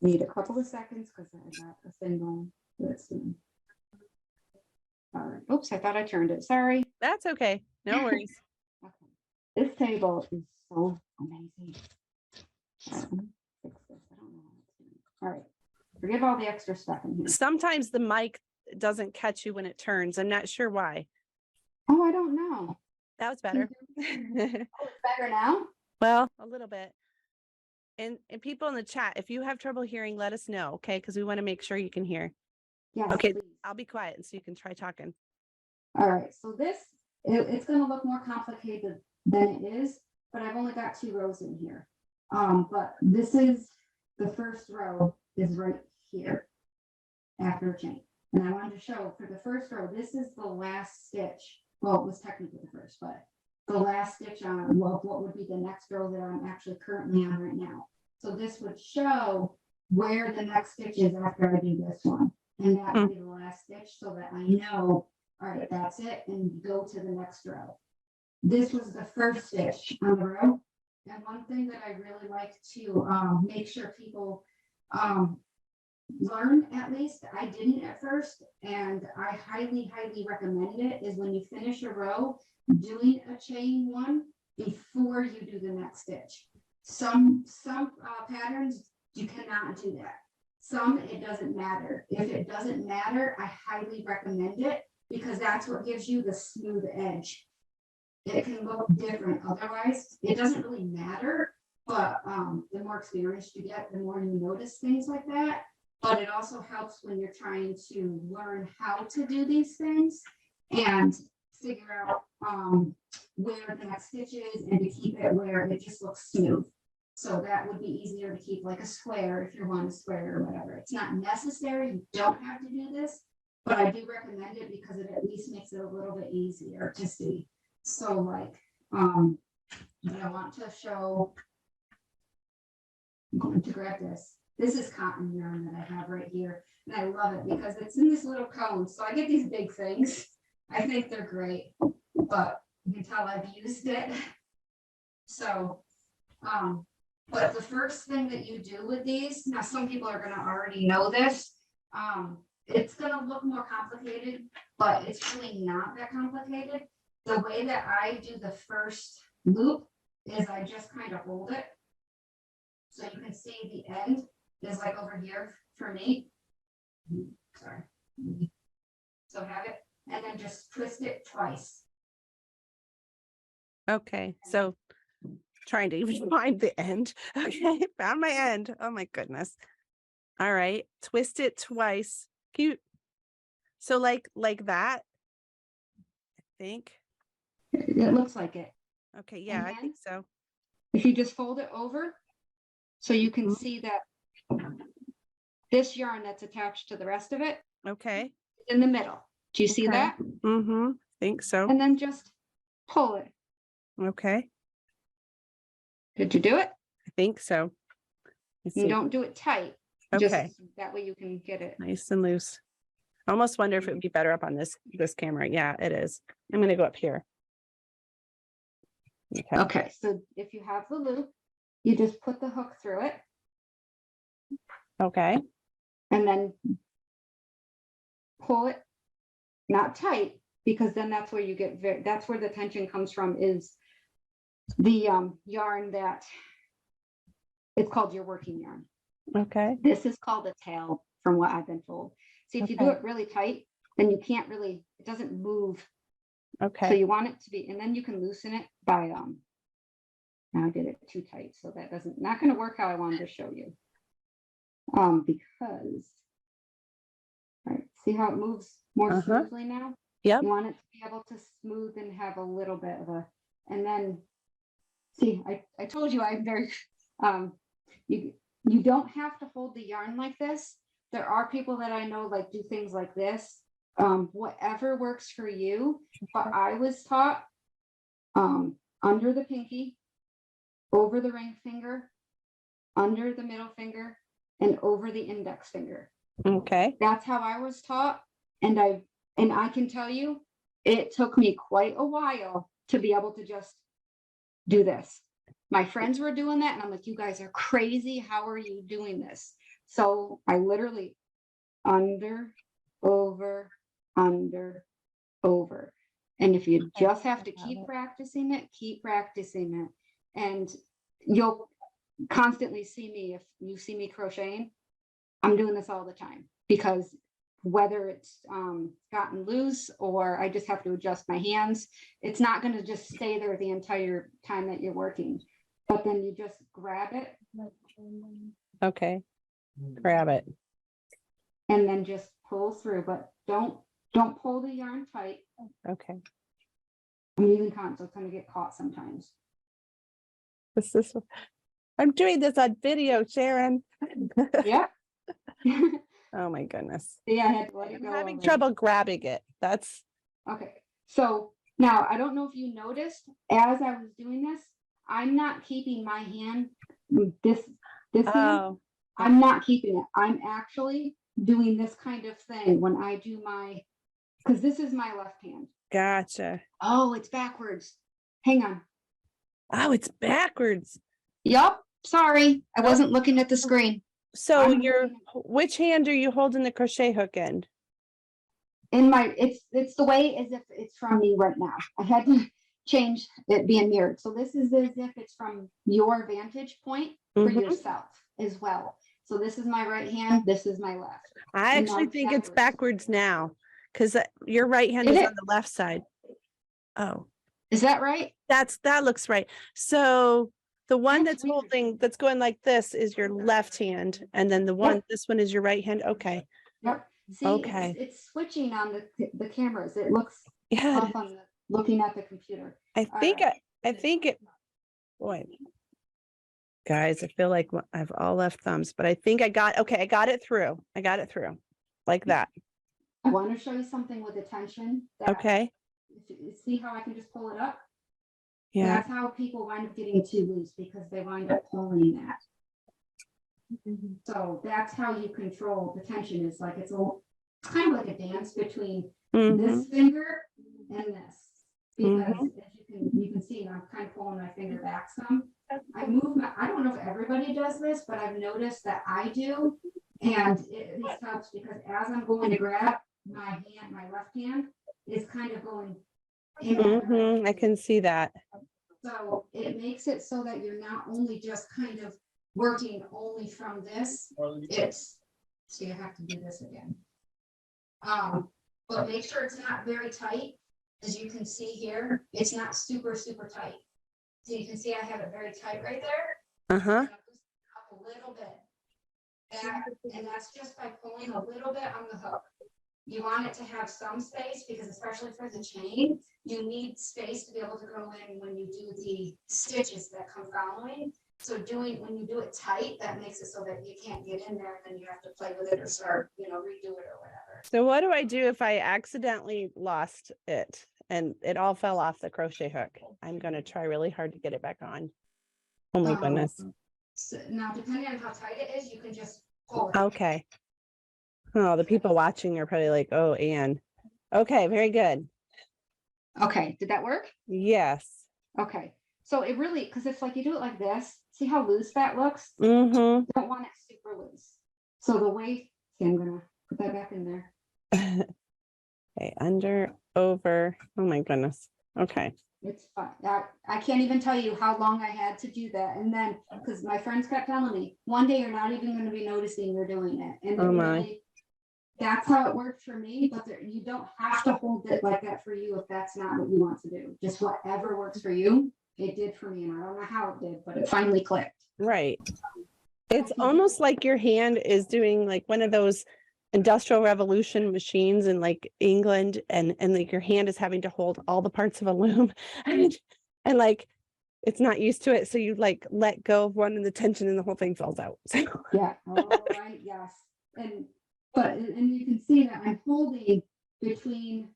Need a couple of seconds because I got a thing going. Let's see. All right. Oops, I thought I turned it. Sorry. That's okay. No worries. Okay. This table is so amazing. All right, let me fix this. I don't know what it's doing. All right. Forgive all the extra stuff in here. Sometimes the mic doesn't catch you when it turns. I'm not sure why. Oh, I don't know. That was better. Oh, it's better now? Well, a little bit. And people in the chat, if you have trouble hearing, let us know, okay? Because we want to make sure you can hear. Yes, okay, please. I'll be quiet so you can try talking. All right, so it's going to look more complicated than it is, but I've only got 2 rows in here. But this is the first row is right here after a chain. And I wanted to show for the first row, this is the last stitch. Well, it was technically the first, but the last stitch on what would be the next row that I'm actually currently on right now. So this would show where the next stitch is after I do this one. And that would be the last stitch so that I know, all right, that's it, and go to the next row. This was the first stitch on the row. And one thing that I really like to make sure people learn, at least I didn't at first, and I highly recommend it, is when you finish a row, doing a chain 1 before you do the next stitch. Some patterns you cannot do that. Some it doesn't matter. If it doesn't matter, I highly recommend it because that's what gives you the smooth edge. It can look different otherwise. It doesn't really matter, but the more experience you get, the more you notice things like that. But it also helps when you're trying to learn how to do these things and figure out where the next stitch is and to keep it where it just looks smooth. So that would be easier to keep like a square if you want a square or whatever. It's not necessary. You don't have to do this, but I do recommend it because it at least makes it a little bit easier to see. So like, I want to show, I'm going to grab this. This is cotton yarn that I have right here. And I love it because it's in this little cone. So I get these big things. I think they're great, but you can tell I've used it. So, but the first thing that you do with these, now some people are going to already know this. It's going to look more complicated, but it's really not that complicated. The way that I do the first loop is I just kind of hold it. So you can see the end is like over here for me. Sorry. So have it, and then just twist it twice. Okay, so trying to even find the end. Okay, found my end. Oh my goodness. All right, twist it twice. Cute. So like that, I think. It looks like it. Okay, yeah, I think so. If you just fold it over, so you can see that this yarn that's attached to the rest of it. Okay. In the middle. Do you see that? Mm-hmm. Think so. And then just pull it. Okay. Did you do it? I think so. You don't do it tight. Okay. Just that way you can get it nice and loose. I almost wonder if it would be better up on this camera. Yeah, it is. I'm going to go up here. Okay. Okay. So if you have the loop, you just put the hook through it. Okay. And then pull it, not tight, because then that's where you get that's where the tension comes from, is the yarn that it's called your working yarn. Okay. This is called a tail from what I've been told. See, if you do it really tight, then you can't really, it doesn't move. Okay. So you want it to be, and then you can loosen it by now I did it too tight, so that not going to work how I wanted to show you. Because all right, see how it moves more smoothly now? Yep. You want it to be able to smooth and have a little bit of a, and then see, I told you I'm very you don't have to hold the yarn like this. There are people that I know like do things like this. Whatever works for you. But I was taught under the pinky, over the ring finger, under the middle finger, and over the index finger. Okay. That's how I was taught. And I can tell you, it took me quite a while to be able to just do this. My friends were doing that, and I'm like, you guys are crazy. How are you doing this? So I literally under, over, under, over. And if you just have to keep practicing it, and you'll constantly see me. If you see me crocheting, I'm doing this all the time, because whether it's gotten loose or I just have to adjust my hands, it's not going to just stay there the entire time that you're working. But then you just grab it. Okay. Grab it. And then just pull through, but don't pull the yarn tight. Okay. I'm using cotton, so it's going to get caught sometimes. I'm doing this on video, Sharon. Yeah. Oh my goodness. Yeah, I had to let it I'm go. having trouble grabbing it. That's okay. So now I don't know if you noticed, as I was doing this, I'm not keeping my hand, this hand, I'm not keeping it. I'm actually doing this kind of thing when I do because this is my left hand. Gotcha. Oh, it's backwards. Hang on. Oh, it's backwards. Yep. Sorry. I wasn't looking at the screen. So which hand are you holding the crochet hook in? It's the way as if it's from me right now. I had to change it being mirrored. So this is as if it's from your vantage point for yourself as well. So this is my right hand. This is my left. I actually think it's backwards now, because your right hand is on the left side. Oh, is that right? That looks right. So the one that's going like this is your left hand, and then this one is your right hand. Okay. Yep. See, okay. It's switching on the cameras. It looks off on looking at the computer. I think it. Boy, Guys, I feel like I've all left thumbs, but I think I got it through. I got it through like that. I want to show you something with the tension. That Okay. see how I can just pull it up? Yeah. That's how people wind up getting too loose because they wind up pulling that. So that's how you control the tension. Is like it's kind of like a dance between this finger and this. Because as you can see, I'm kind of pulling my finger back some. I don't know if everybody does this, but I've noticed that I do. And this helps because as I'm going to grab my left hand is kind of going in. I can see that. So it makes it so that you're not only just kind of working only from this. So you have to do this again. But make sure it's not very tight. As you can see here, it's not super, super tight. So you can see I have it very tight right there. Up a little bit. And that's just by pulling a little bit on the hook. You want it to have some space because especially for the chain, you need space to be able to go in when you do the stitches that come following. So when you do it tight, that makes it so that you can't get in there and then you have to play with it or start, redo it or whatever. So what do I do if I accidentally lost it and it all fell off the crochet hook? I'm going to try really hard to get it back on. Oh my goodness. So now, depending on how tight it is, you can just pull it. Okay. Oh, the people watching are probably like, oh, Anne. Okay, very good. Okay, did that work? Yes. Okay. So it really, because it's like you do it like this. See how loose that looks? You don't want it super loose. So the way, I'm gonna put that back in there. Okay, under, over. Oh my goodness. Okay. It's fine. I can't even tell you how long I had to do that. And then, because my friends kept telling me, one day you're not even going to be noticing you're doing it. And really, that's how it worked for me. But you don't have to hold it like that for you if that's not what you want to do. Just whatever works for you. It did for me, and I don't know how it did, but it finally clicked. Right. It's almost like your hand is doing like one of those Industrial Revolution machines in like England, and like your hand is having to hold all the parts of a loom and like it's not used to it, so you like let go of one and the tension and the whole thing falls out. So. Yeah. Oh, right. Yes. And you can see that I'm holding between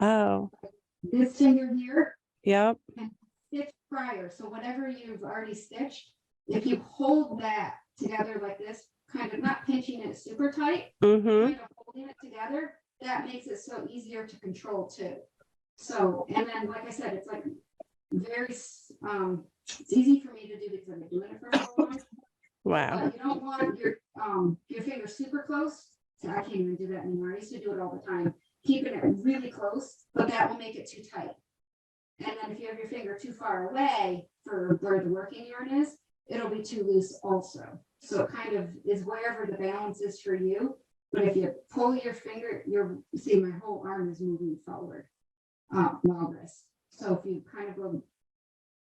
this finger here. Yep. And stitch prior. So whatever you've already stitched, if you hold that together like this, kind of not pinching it super tight, kind of holding it together, that makes it so easier to control too. So, and then like I said, it's like very it's easy for me to do because I've been doing it for so long. Wow. But you don't want your finger super close. So I can't even do that anymore. I used to do it all the time, keeping it really close, but that will make it too tight. And then if you have your finger too far away for where the working yarn is, it'll be too loose also. So it kind of is wherever the balance is for you. But if you pull your finger, see my whole arm is moving forward while this. So if you kind of go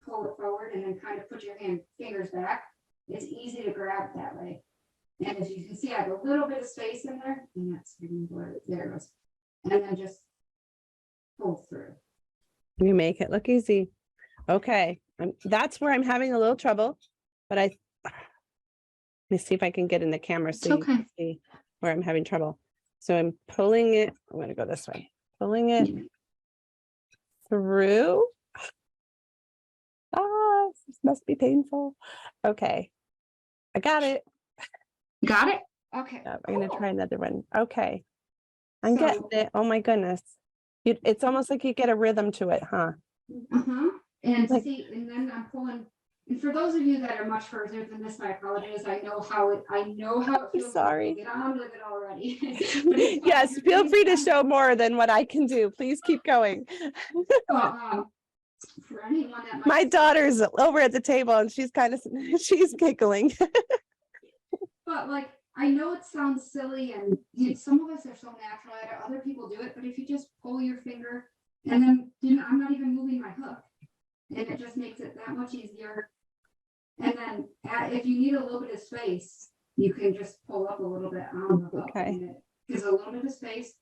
pull it forward and then kind of put your fingers back, it's easy to grab that way. And as you can see, I have a little bit of space in there, and that's there it goes. And then just pull through. You make it look easy. Okay. That's where I'm having a little trouble, but let me see if I can get in the camera so you can see where I'm having trouble. So I'm pulling it. I'm going to go this way. Pulling it through. This must be painful. Okay. I got it. Got it? Okay. I'm going to try another one. Okay. I'm getting it. Oh my goodness. It's almost like you get a rhythm to it, huh? And see, and then I'm pulling. And for those of you that are much further than this, I apologize. I know how it feels. Sorry. Get on with it already. Yes, feel free to show more than what I can do. Please keep going. For anyone that my daughter's over at the table and she's giggling. But like, I know it sounds silly, and some of us are so natural at it. Other people do it, but if you just pull your finger, and then I'm not even moving my hook, and it just makes it that much easier. And then if you need a little bit of space, you can just pull up a little bit on the hook. Okay. And it gives a little bit of space,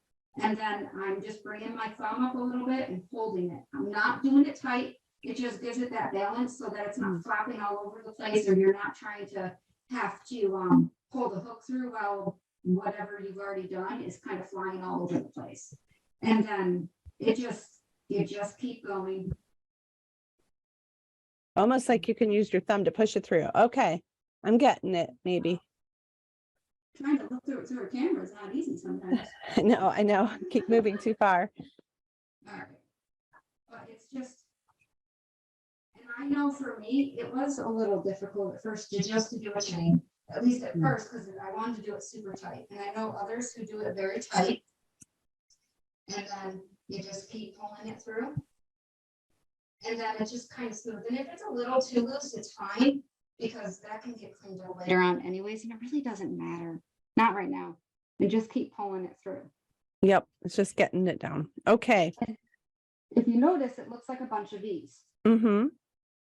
and then I'm just bringing my thumb up a little bit and holding it. I'm not doing it tight it just gives it that balance so that it's not flopping all over the place, or you're not trying to have to pull the hook through while whatever you've already done is kind of flying all over the place. And then you just keep going. Almost like you can use your thumb to push it through. Okay, I'm getting it, maybe. Trying to look through it through a camera is not easy sometimes. I know. Keep moving too far. All right. But it's just, and I know for me, it was a little difficult at first to do a chain, at least at first, because I wanted to do it super tight. And I know others who do it very tight. And then you just keep pulling it through. And then it's just kind of smooth. And if it's a little too loose, it's fine, because that can get cleaned up later on anyways, and it really doesn't matter. Not right now. And just keep pulling it through. Yep, it's just getting it down. Okay. If you notice, it looks like a bunch of V's. Mm-hmm.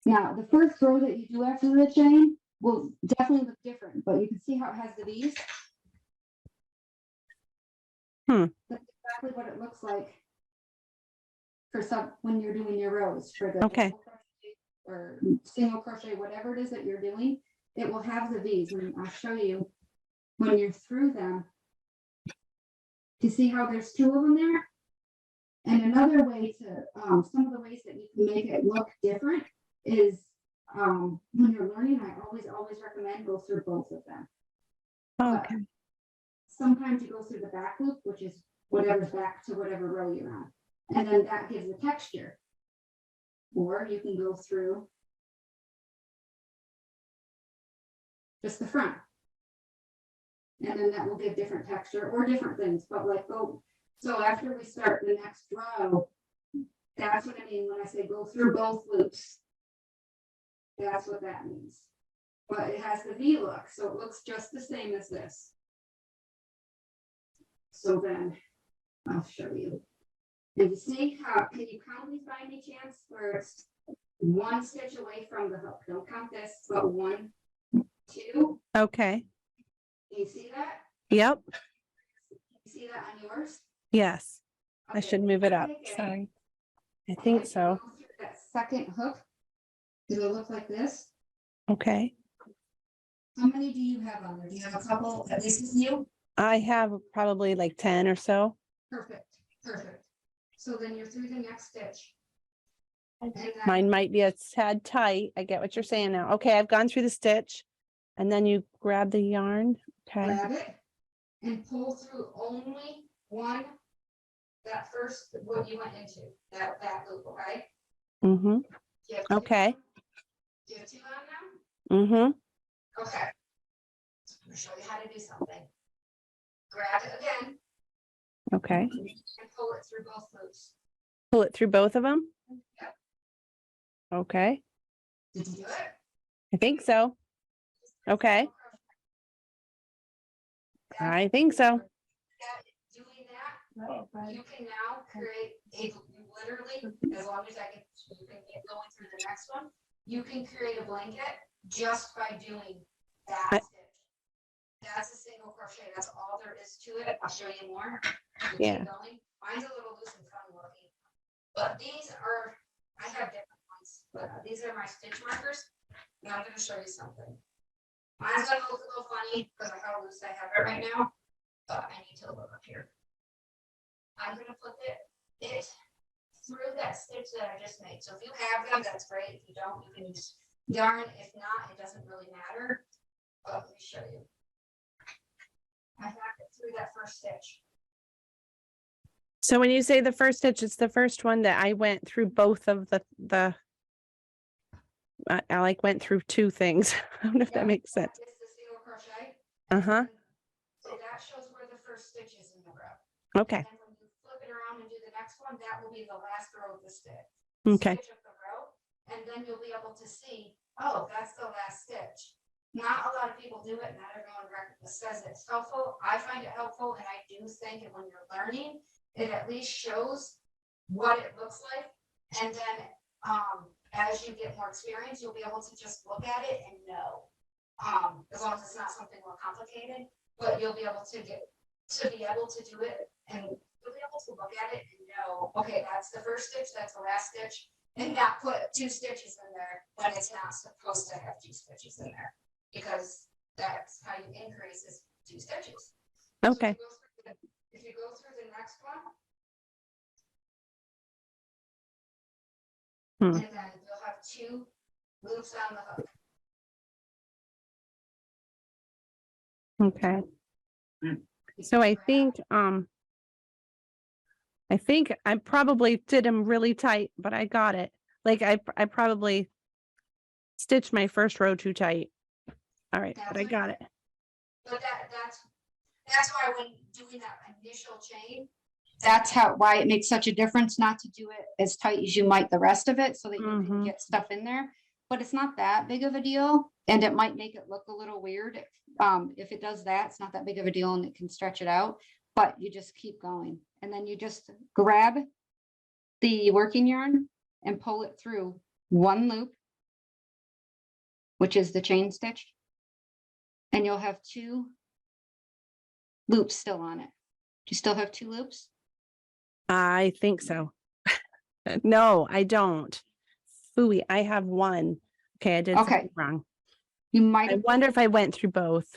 Now, the first row that you do after the chain will definitely look different, but you can see how it has the V's. That's exactly what it looks like for when you're doing your rows for the Okay. or single crochet, whatever it is that you're doing, it will have the V's, and I'll show you when you're through them. You see how there's two of them there? And another way to, some of the ways that you can make it look different is when you're learning, I always recommend go through both of them. Okay. But sometimes you go through the back loop, which is whatever's back to whatever row you're on. And then that gives the texture. Or you can go through just the front. And then that will give different texture or different things. But like, oh, so after we start the next row, that's what I mean when I say go through both loops. That's what that means. But it has the V look, so it looks just the same as this. So then I'll show you. And you see how, can you count these by any chance? Where it's one stitch away from the hook. Don't count this, but 1, 2. Okay. Do you see that? Yep. You see that on yours? Yes. I Okay. should move it up. Sorry. I think so. That second hook, it'll look like this. Okay. How many do you have on there? Do you have a couple, at least as you? I have probably like 10 or so. Perfect, perfect. So then you're through the next stitch. And then Mine might be a tad tight. I get what you're saying now. Okay, I've gone through the stitch and then you grab the yarn. Okay. grab it and pull through only one, that first, what you went into, that loop, okay? Mm-hmm. Do you have two Okay. on? Do you have 2 on now? Mm-hmm. Okay. I'm gonna show you how to do something. Grab it again Okay. and pull it through both loops. Pull it through both of them. Yep. Okay. Did you do it? I think so. Okay. I think so. Doing that, you can now create literally, as long as you can get going through the next one, you can create a blanket just by doing that stitch. That's a single crochet. That's all there is to it. I'll show you more. Yeah. Keep going. Mine's a little loose and fun looking, but these are, I have different ones, but these are my stitch markers. And I'm going to show you something. Mine's going to look a little funny because of how loose I have it right now, but I need to look up here. I'm going to put it through that stitch that I just made. So if you have them, that's great. If you don't, you can use yarn. If not, it doesn't really matter. But let me show you. I have it through that first stitch. So when you say the first stitch, it's the first one that I went through both of the I like went through 2 things. I don't know if that makes sense. This is the single crochet. Uh-huh. So that shows where the first stitch is in the row. Okay. And when you flip it around and do the next one, that will be the last row of the stitch. Okay. Stitch of the row, and then you'll be able to see, oh, that's the last stitch. Not a lot of people do it. Not everyone says it's helpful. I find it helpful, and I do think that when you're learning, it at least shows what it looks like, and then as you get more experience, you'll be able to just look at it and know. As long as it's not something more complicated, but you'll be able to do it, and you'll be able to look at it and know, okay, that's the first stitch, that's the last stitch, and not put 2 stitches in there when it's not supposed to have 2 stitches in there, because that's how you increase is 2 stitches. Okay. So if you go through the next one, and then you'll have 2 loops on the hook. Okay. So I think I probably did them really tight, but I got it. Like I probably stitched my first row too tight. All right, but I got it. But that's why when doing that initial chain, that's why it makes such a difference not to do it as tight as you might the rest of it, so that you can get stuff in there. But it's not that big of a deal, and it might make it look a little weird. If it does that, it's not that big of a deal, and it can stretch it out. But you just keep going, and then you just grab the working yarn and pull it through 1 loop, which is the chain stitch, and you'll have 2 loops still on it. Do you still have 2 loops? I think so. No, I don't. Phooey, I have 1. Okay, I did something wrong. You might I have. wonder if I went through both.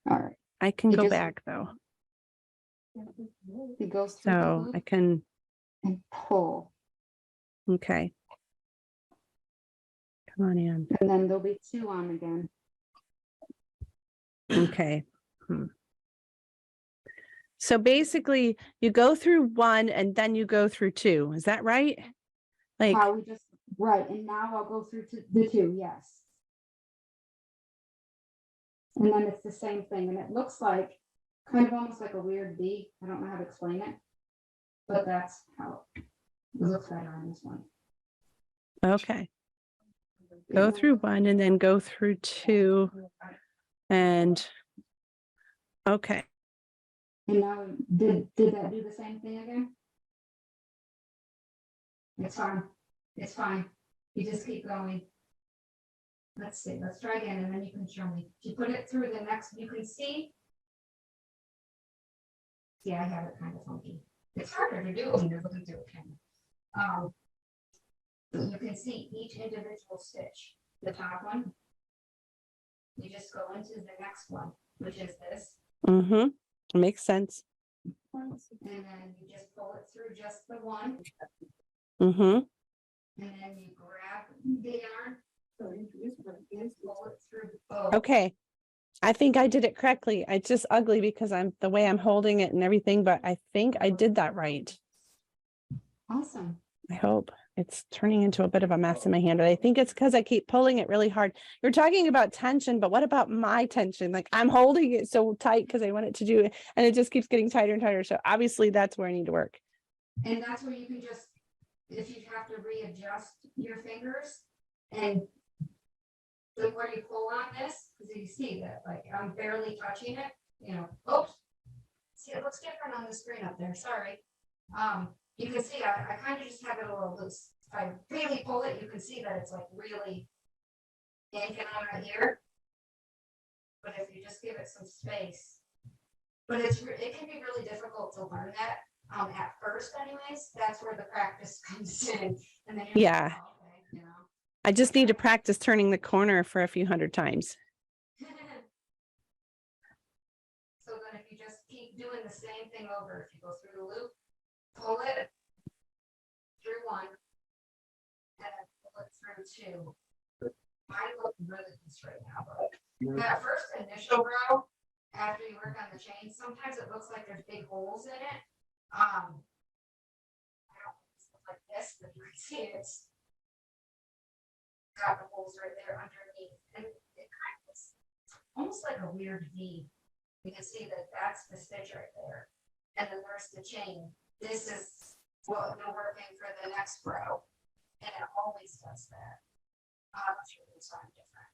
All right. I can go back though. It goes through the So loop I can and pull. Okay. Come on in. And then there'll be 2 on again. Okay. So basically you go through 1 and then you go through 2. Is that right? Like How we just right. And now I'll go through to the 2. Yes. And then it's the same thing. And it looks like kind of almost like a weird V. I don't know how to explain it, but that's how it looks better on this one. Okay. Go through 1 and then go through 2 and okay. And now did that do the same thing again? It's fine. It's fine. You just keep going. Let's see. Let's try again, and then you can show me. If you put it through the next, you can see. Yeah, I have it kind of funky. It's harder to do when you're looking through a camera. You can see each individual stitch. The top one. You just go into the next one, which is this. Makes sense. And then you just pull it through just the 1. And then you grab the yarn. And pull it through both. Okay. I think I did it correctly. It's just ugly because I'm the way I'm holding it and everything, but I think I did that right. Awesome. I hope. It's turning into a bit of a mess in my hand, but I think it's because I keep pulling it really hard. You're talking about tension, but what about my tension? Like I'm holding it so tight because I want it to do it, and it just keeps getting tighter and tighter. So obviously that's where I need to work. And that's where you can just, if you have to readjust your fingers and look where you pull on this, because you see that like I'm barely touching it, you know. Oops. See, it looks different on the screen up there. Sorry. You can see I kind of just have it a little loose. If I really pull it, you can see that it's like really yanking on right here. But if you just give it some space, but it can be really difficult to learn that at first anyways. That's where the practice comes in. And then you're like, oh, okay, you know. I just need to practice turning the corner for a few hundred times. So then if you just keep doing the same thing over, if you go through the loop, pull it through 1, and then pull it through 2. Mine look really loose right now, but that first initial row, after you work on the chain, sometimes it looks like there's big holes in it. I don't look like this, but you can see it's got the holes right there underneath, and it kind of looks almost like a weird V. You can see that that's the stitch right there, and then there's the chain. This is what we're working for the next row, and it always does that. I'm sure it's not different,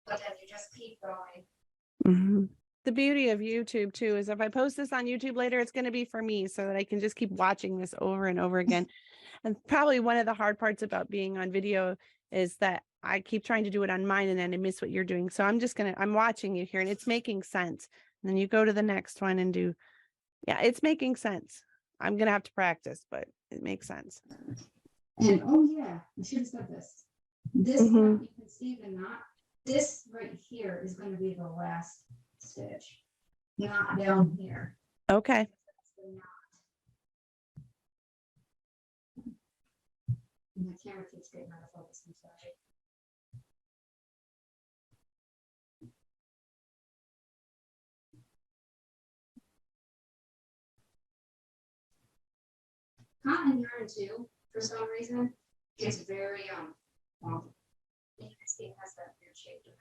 but then you just keep going. The beauty of YouTube too is if I post this on YouTube later, it's going to be for me so that I can just keep watching this over and over again. And probably one of the hard parts about being on video is that I keep trying to do it on mine and then I miss what you're doing. So I'm watching you here and it's making sense. And then you go to the next one and do, yeah, it's making sense. I'm going to have to practice, but it makes sense. And oh yeah, I should have said this. This part, you can see the knot. This right here is going to be the last stitch, not down here. Okay. And the camera keeps getting out of focus. I'm sorry. Cotton yarn too, for some reason, gets very well, you can see it has that weird shape to it.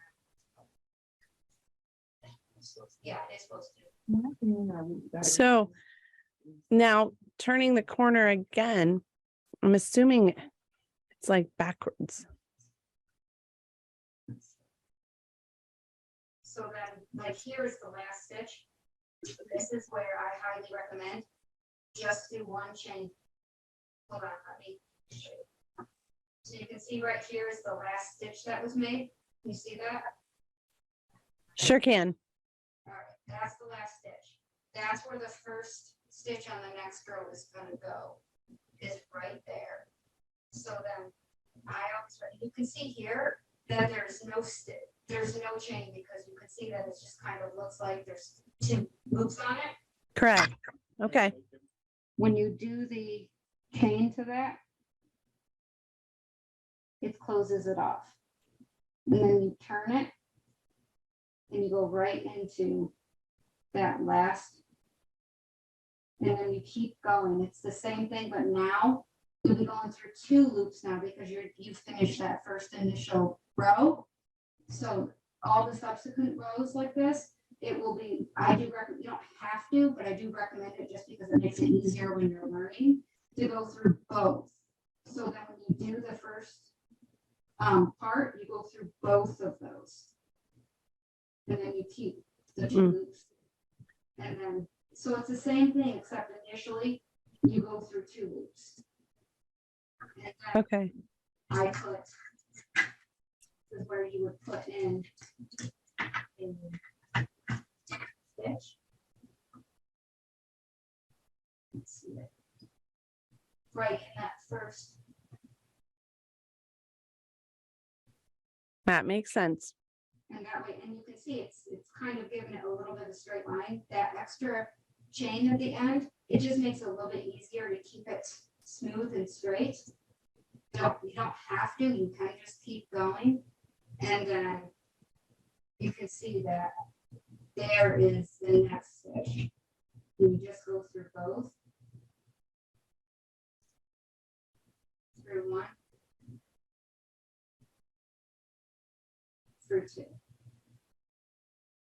Yeah, it's supposed to. So now turning the corner again, I'm assuming it's like backwards. So then, like here is the last stitch. This is where I highly recommend just do one chain. Hold on, let me show you. So you can see right here is the last stitch that was made. You see that? Sure can. All right, that's the last stitch. That's where the first stitch on the next row is going to go. Is right there. So then you can see here that there's no stitch. There's no chain because you can see that it just kind of looks like there's two loops on it. Correct. Okay. When you do the chain to that, it closes it off. And then you turn it and you go right into that last. And then you keep going. It's the same thing, but now you'll be going through two loops now because you finished that first initial row. So all the subsequent rows like this, it will be, I do recommend, you don't have to, but I do recommend it just because it makes it easier when you're learning to go through both. So then when you do the first part, you go through both of those. And then you keep the two loops. And then, so it's the same thing, except initially you go through two loops. And then Okay. I put, this is where you would put in a stitch. Let's see it. Right in that first. That makes sense. And that way, and you can see it's kind of giving it a little bit of a straight line. That extra chain at the end, it just makes it a little bit easier to keep it smooth and straight. You don't have to, you can just keep going. And then you can see that there is the next stitch. You just go through both. Through one. Through two.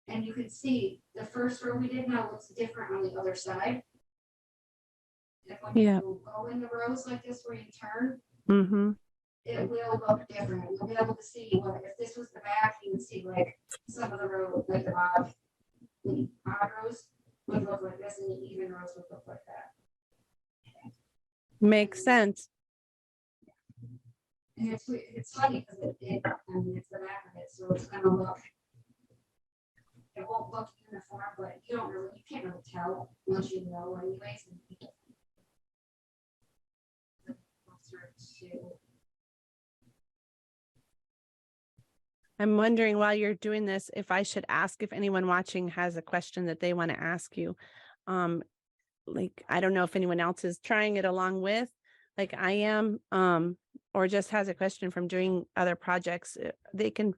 And you can see the first row we did now looks different on the other side. And when you go in the rows like this where you turn, it will look different. You'll be able to see what if this was the back, you would see like some of the rows, like the odd rows would look like this, and the even rows would look like that. Makes sense. And it's funny because it's the back of it, so it's gonna look. It won't look uniform, but you can't really tell once you know anyways. I'm wondering while you're doing this, if I should ask if anyone watching has a question that they want to ask you. Like, I don't know if anyone else is trying it along with, like I am, or just has a question from doing other projects. They can,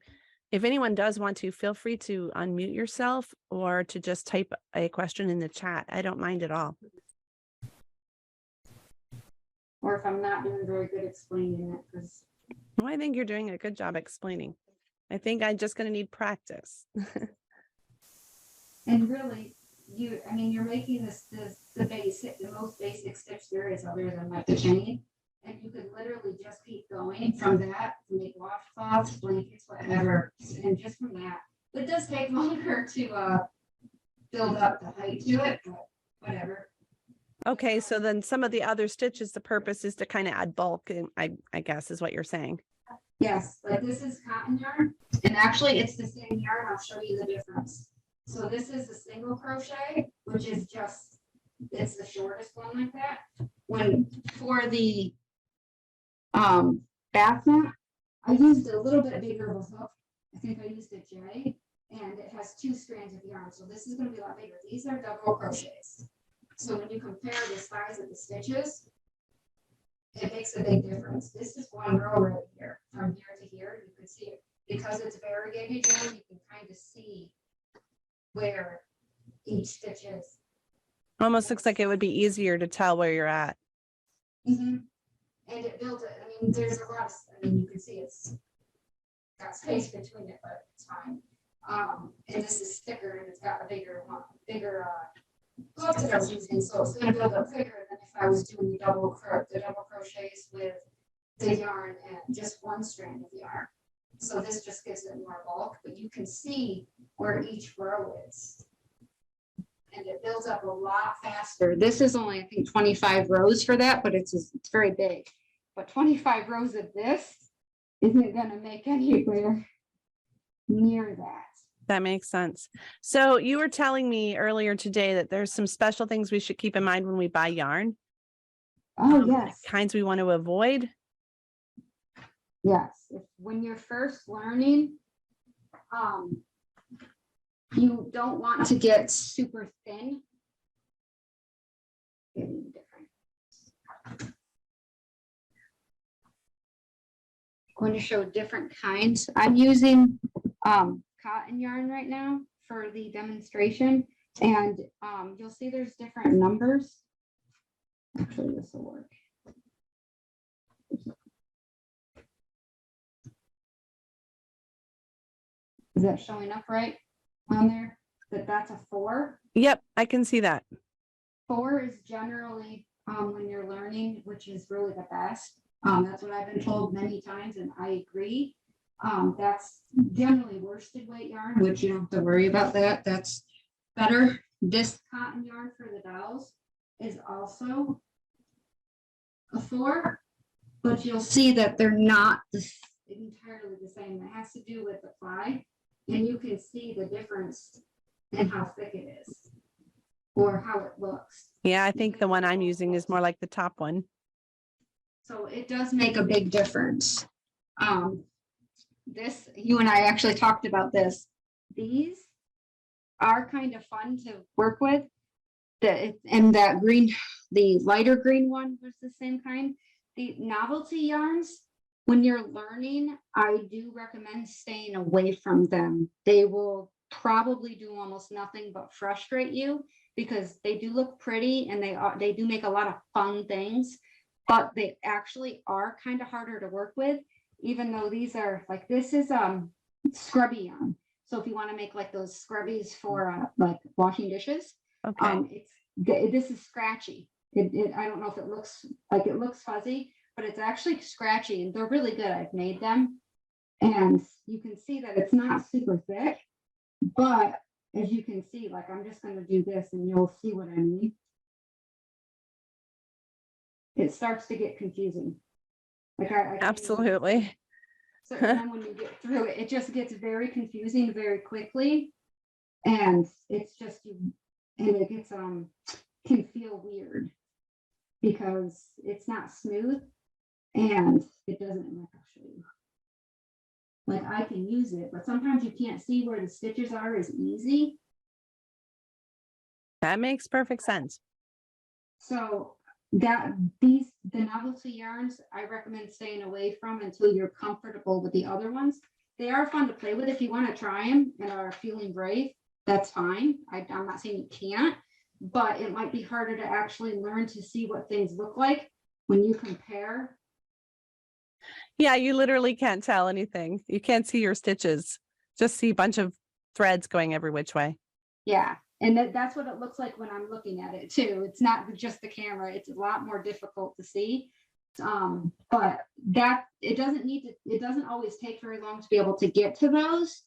if anyone does want to, feel free to unmute yourself or to just type a question in the chat. I don't mind at all. Or if I'm not doing very good explaining it, because. Well, I think you're doing a good job explaining. I think I'm just going to need practice. And really, you're making the most basic stitch there is, other than like the chain. And you could literally just keep going from that to make washcloths, blankets, whatever. And just from that, it does take longer to build up the height to it, but whatever. Okay, so then some of the other stitches, the purpose is to kind of add bulk, and I guess is what you're saying. Yes, like this is cotton yarn, and actually it's the same yarn. I'll show you the difference. So this is a single crochet, which is just, it's the shortest one like that. When for the bath mat. I used a little bit bigger of a hook. I think I used a J, and it has 2 strands of yarn. So this is going to be a lot bigger. These are double crochets. So when you compare the size of the stitches, it makes a big difference. This is 1 row right here. From here to here, you can see it. Because it's variegated yarn, you can kind of see where each stitch is. Almost looks like it would be easier to tell where you're at. And it builds it. I mean, there's a lot of, I mean, you can see it's got space between it, but it's fine. And this is thicker and it's got a bigger hook that I was using, so it's going to build up thicker than if I was doing the double crochets with the yarn and just 1 strand of yarn. So this just gives it more bulk, but you can see where each row is. And it builds up a lot faster. This is only, I think, 25 rows for that, but it's very big. But 25 rows of this isn't going to make anywhere near that. That makes sense. So you were telling me earlier today that there's some special things we should keep in mind when we buy yarn. Oh, yes. Kinds we want to avoid. Yes. When you're first learning, you don't want to get super thin. Going to show different kinds. I'm using cotton yarn right now for the demonstration, and you'll see there's different numbers. Actually, this will work. Is that showing up right on there? That's a 4. Yep, I can see that. 4 is generally when you're learning, which is really the best. That's what I've been told many times, and I agree. That's generally worsted weight yarn, which you don't have to worry about that. That's better. This cotton yarn for the dolls is also a 4, but you'll see that they're not entirely the same. It has to do with the ply, and you can see the difference in how thick it is or how it looks. Yeah, I think the one I'm using is more like the top one. So it does make a big difference. This, you and I actually talked about this. These are kind of fun to work with. And that green, the lighter green one was the same kind. The novelty yarns, when you're learning, I do recommend staying away from them. They will probably do almost nothing but frustrate you because they do look pretty and they do make a lot of fun things, but they actually are kind of harder to work with, even though these are like, this is scrubby yarn. So if you want to make like those scrubbies for like washing dishes, okay. This is scratchy. I don't know if it looks like it looks fuzzy, but it's actually scratchy, and they're really good. I've made them, and you can see that it's not super thick, but as you can see, like I'm just going to do this and you'll see what I mean. It starts to get confusing. Like Absolutely. So then when you get through it, it just gets very confusing very quickly, and it's just and it gets can feel weird because it's not smooth and it doesn't actually, like I can use it, but sometimes you can't see where the stitches are as easy. That makes perfect sense. So the novelty yarns I recommend staying away from until you're comfortable with the other ones. They are fun to play with if you want to try them and are feeling brave. That's fine. I'm not saying you can't, but it might be harder to actually learn to see what things look like when you compare. Yeah, you literally can't tell anything. You can't see your stitches. Just see a bunch of threads going every which way. Yeah. And that's what it looks like when I'm looking at it too. It's not just the camera. It's a lot more difficult to see. But it doesn't always take very long to be able to get to those.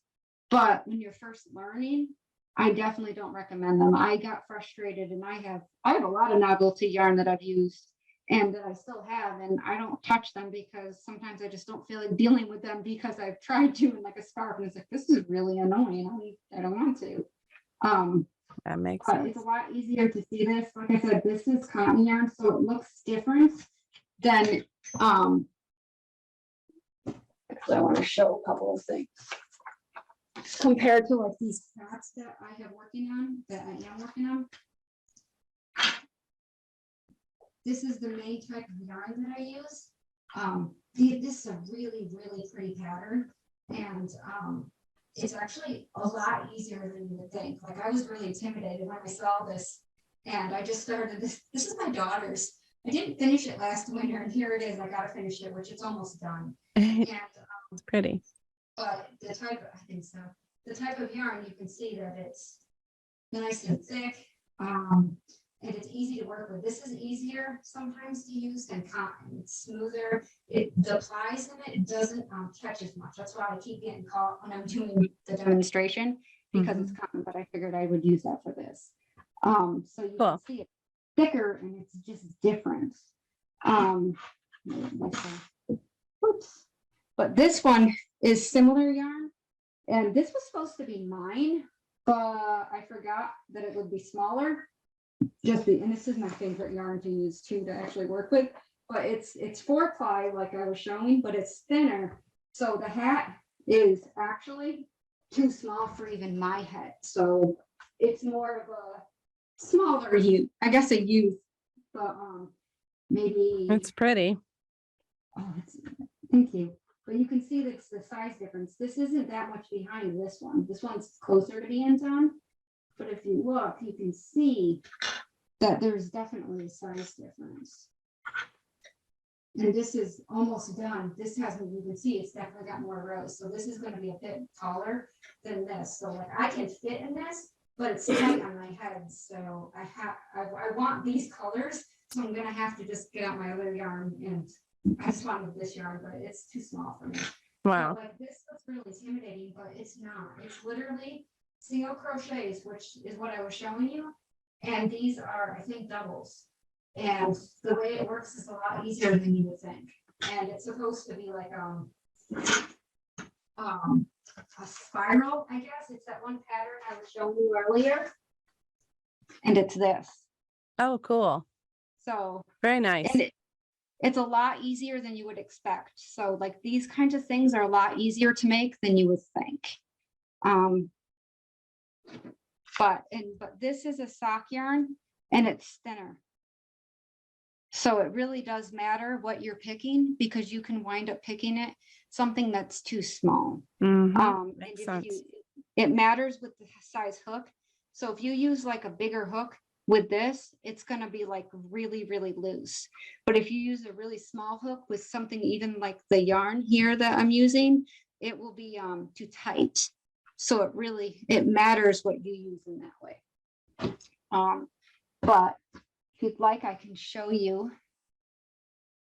But when you're first learning, I definitely don't recommend them. I got frustrated, and I have a lot of novelty yarn that I've used and that I still have, and I don't touch them because sometimes I just don't feel like dealing with them because I've tried doing like a scarf and it's like, this is really annoying. I don't want to. That makes but sense. It's a lot easier to see this. Like I said, this is cotton yarn, so it looks different than Actually, I want to show a couple of things compared to like these hats that I am working on. This is the main type of yarn that I use. This is a really, really pretty pattern, and it's actually a lot easier than you would think. Like, I was really intimidated when I saw this, and I just started this. This is my daughter's. I didn't finish it last winter, and here it is. I got to finish it, which it's almost done. And It's pretty. but the type, I think so. The type of yarn, you can see that it's nice and thick, and it's easy to work with. This is easier sometimes to use than cotton. It's smoother. The plies in it doesn't catch as much. That's why I keep getting caught when I'm doing the demonstration, because it's cotton. But I figured I would use that for this. So you can see it's thicker and it's just different. Oops. But this one is similar yarn, and this was supposed to be mine, but I forgot that it would be smaller. And this is my favorite yarn to use too, to actually work with. But it's 4-ply like I was showing, but it's thinner. So the hat is actually too small for even my head. So it's more of a smaller youth, I guess a youth, but maybe It's pretty. oh, thank you. But you can see that's the size difference. This isn't that much behind this one. This one's closer to being done. But if you look, you can see that there's definitely a size difference. And this is almost done. This hasn't, you can see it's definitely got more rows. So this is going to be a bit taller than this. So like I can fit in this, but it's tight on my head. So I want these colors. So I'm going to have to just get out my other yarn, and I just wanted this yarn, but it's too small for me. Wow. So, like, this looks really intimidating, but it's not. It's literally single crochets, which is what I was showing you. And these are, I think, doubles. And the way it works is a lot easier than you would think. And it's supposed to be like a spiral, I guess. It's that one pattern I was showing you earlier. And it's this. Oh, cool. So very nice. And it's a lot easier than you would expect. So like these kinds of things are a lot easier to make than you would think. But this is a sock yarn, and it's thinner. So it really does matter what you're picking, because you can wind up picking something that's too small. Makes sense. It matters with the size hook. So if you use like a bigger hook with this, it's going to be like really, really loose. But if you use a really small hook with something even like the yarn here that I'm using, it will be too tight. So it matters what you use in that way. But if you'd like, I can show you.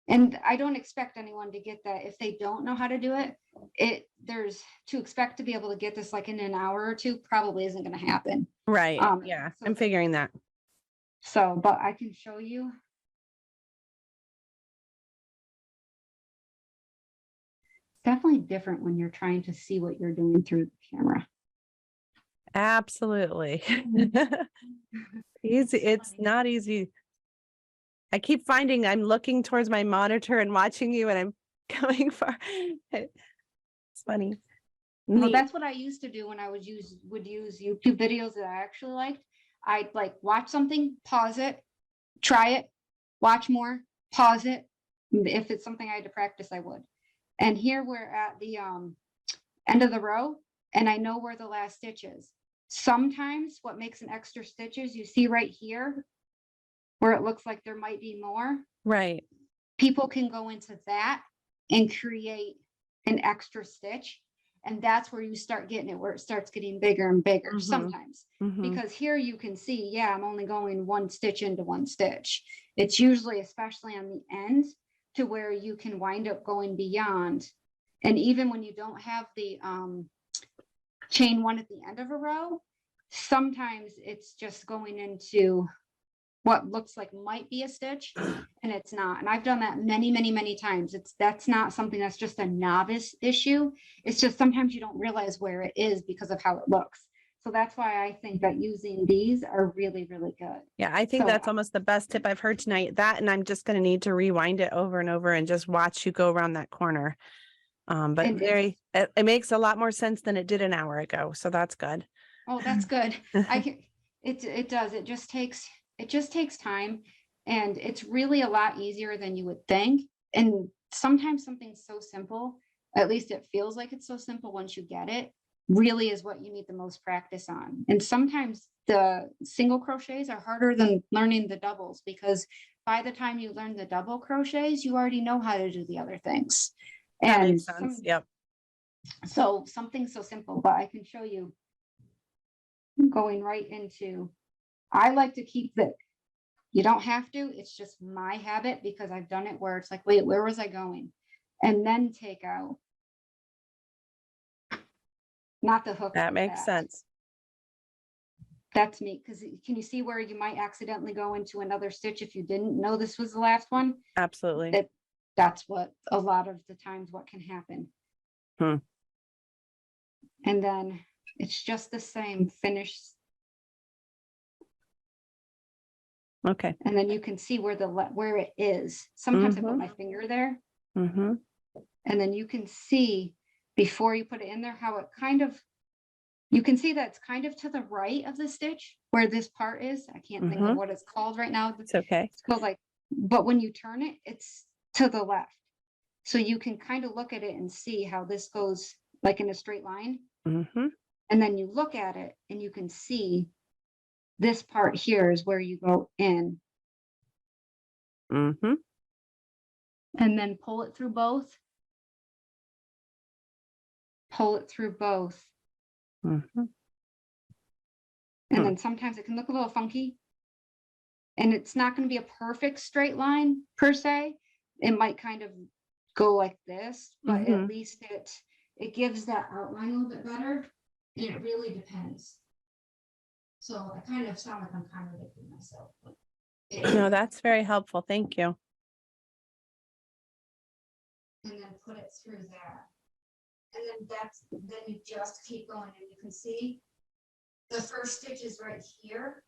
And I don't expect anyone to get that if they don't know how to do it. To expect to be able to get this like in an hour or two probably isn't going to happen. Right. Yeah, so I'm figuring that. So, but I can show you. It's definitely different when you're trying to see what you're doing through the camera. Absolutely. Easy. It's not easy. I keep finding I'm looking towards my monitor and watching you, and I'm going far. It's funny. Well, that's what I used to do when I would use YouTube videos that I actually liked. I'd like watch something, pause it, try it, watch more, pause it. If it's something I had to practice, I would. And here we're at the end of the row, and I know where the last stitch is. Sometimes what makes an extra stitch is you see right here where it looks like there might be more. Right. People can go into that and create an extra stitch. And that's where you start getting it, where it starts getting bigger and bigger sometimes. Because here you can see, yeah, I'm only going one stitch into one stitch. It's usually, especially on the end, to where you can wind up going beyond. And even when you don't have the chain one at the end of a row, sometimes it's just going into what looks like might be a stitch, and it's not. And I've done that many, many, many times. That's not something that's just a novice issue. It's just sometimes you don't realize where it is because of how it looks. So that's why I think that using these are really, really good. Yeah, I think that's almost the best tip I've heard tonight. That, and I'm just going to need to rewind it over and over and just watch you go around that corner. But And it makes a lot more sense than it did an hour ago. So that's good. oh, that's good. It does. It just takes time, and it's really a lot easier than you would think. And sometimes something so simple, at least it feels like it's so simple once you get it, really is what you need the most practice on. And sometimes the single crochets are harder than learning the doubles, because by the time you learn the double crochets, you already know how to do the other things. That And makes sense. Yep. so something so simple, but I can show you going right into, I like to keep the, you don't have to, it's just my habit because I've done it where it's like, wait, where was I going? And then take out, not the hook. That makes sense. That's me, because can you see where you might accidentally go into another stitch if you didn't know this was the last one? Absolutely. That's what a lot of the times what can happen. And then it's just the same finish. Okay. And then you can see where where it is. Sometimes I put my finger there. And then you can see before you put it in there how it kind of, you can see that it's kind of to the right of the stitch where this part is. I can't think of what it's called right now. It's okay. It's called like, but when you turn it, it's to the left. So you can kind of look at it and see how this goes like in a straight line. And then you look at it and you can see this part here is where you go in. And then pull it through both. Pull it through both. And then sometimes it can look a little funky. And it's not going to be a perfect straight line per se. It might kind of go like this, but at least it gives that outline a little bit better. And it really depends. So I kind of sound like I'm contradicting myself. No, that's very helpful. Thank you. And then put it through that. And then you just keep going, and you can see the first stitch is right here.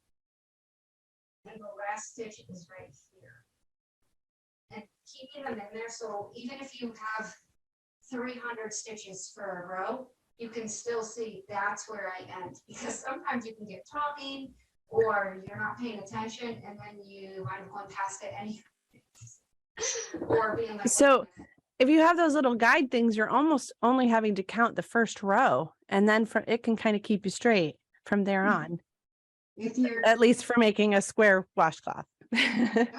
And the last stitch is right here. And keeping them in there, so even if you have 300 stitches for a row, you can still see that's where I end, because sometimes you can get talking or you're not paying attention and then you wind up going past it anyway. Or being like, so if you have those little guide things, you're almost only having to count the first row, and then it can kind of keep you straight from there on. if you're At least for making a square washcloth. and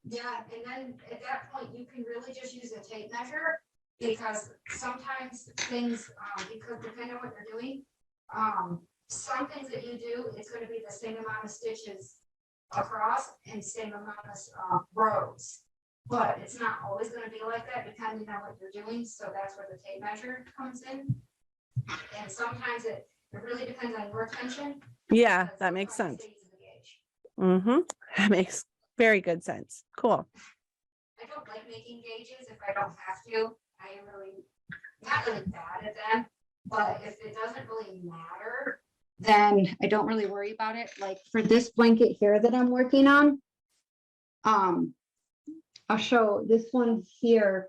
yeah, and then at that point you can really just use a tape measure, because sometimes things, because depending on what you're doing, some things that you do, it's going to be the same amount of stitches across and same amount of rows, but it's not always going to be like that depending on what you're doing. So that's where the tape measure comes in. And sometimes it really depends on your attention. Yeah, that makes sense. That makes very good sense. Cool. I don't like making gauges if I don't have to. I am really not really bad at them, but if it doesn't really matter, then I don't really worry about it. Like for this blanket here that I'm working on, I'll show this one here.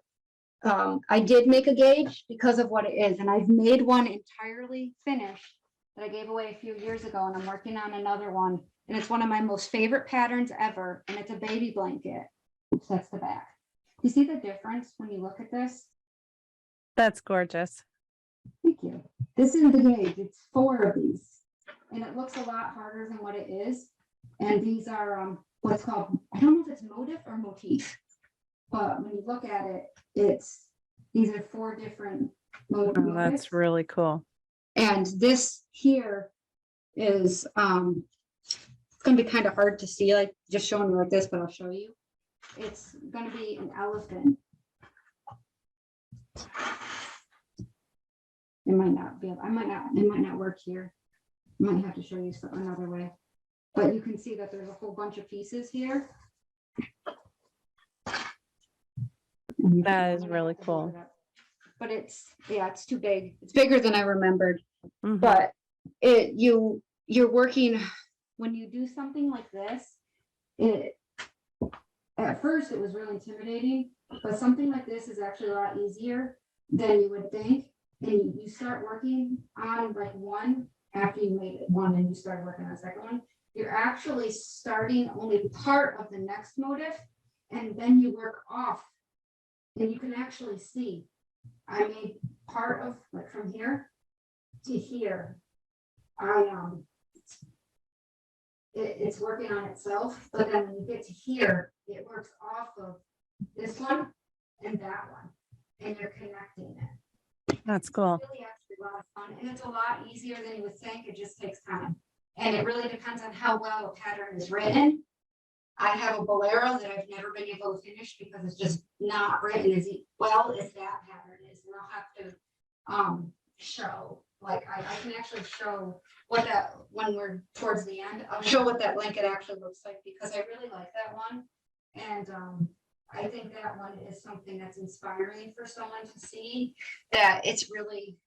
I did make a gauge because of what it is, and I've made one entirely finished that I gave away a few years ago, and I'm working on another one, and it's one of my most favorite patterns ever, and it's a baby blanket. Oops, that's the back. You see the difference when you look at this? That's gorgeous. Thank you. This is the gauge. It's 4 of these, and it looks a lot harder than what it is. And these are what's called, I don't know if it's motif or motif, but when you look at it, these are 4 different motifs. Oh, that's really cool. And this here is it's going to be kind of hard to see, like just showing you like this, but I'll show you. It's going to be an elephant. It might not be, it might not work here. I might have to show you another way. But you can see that there's a whole bunch of pieces here. That is really cool. But it's too big. It's bigger than I remembered. But you're working, when you do something like this, at first it was really intimidating, But something like this is actually a lot easier than you would think. And you start working on like one after you made it one and you start working on the second one. You're actually starting only part of the next motif, and then you work off. And you can actually see I made part of like from here to here. It's working on itself, but then when you get to here, it works off of this one and that one, and you're connecting it. That's cool. It's really actually a lot of fun, and it's a lot easier than you would think. It just takes time, and it really depends on how well a pattern is written. I have a bolero that I've never been able to finish because it's just not written as well as that pattern is, and I'll have to show. Like I can actually show what that when we're towards the end. I'll show what that blanket actually looks like because I really like that one, and I think that one is something that's inspiring for someone to see that it's really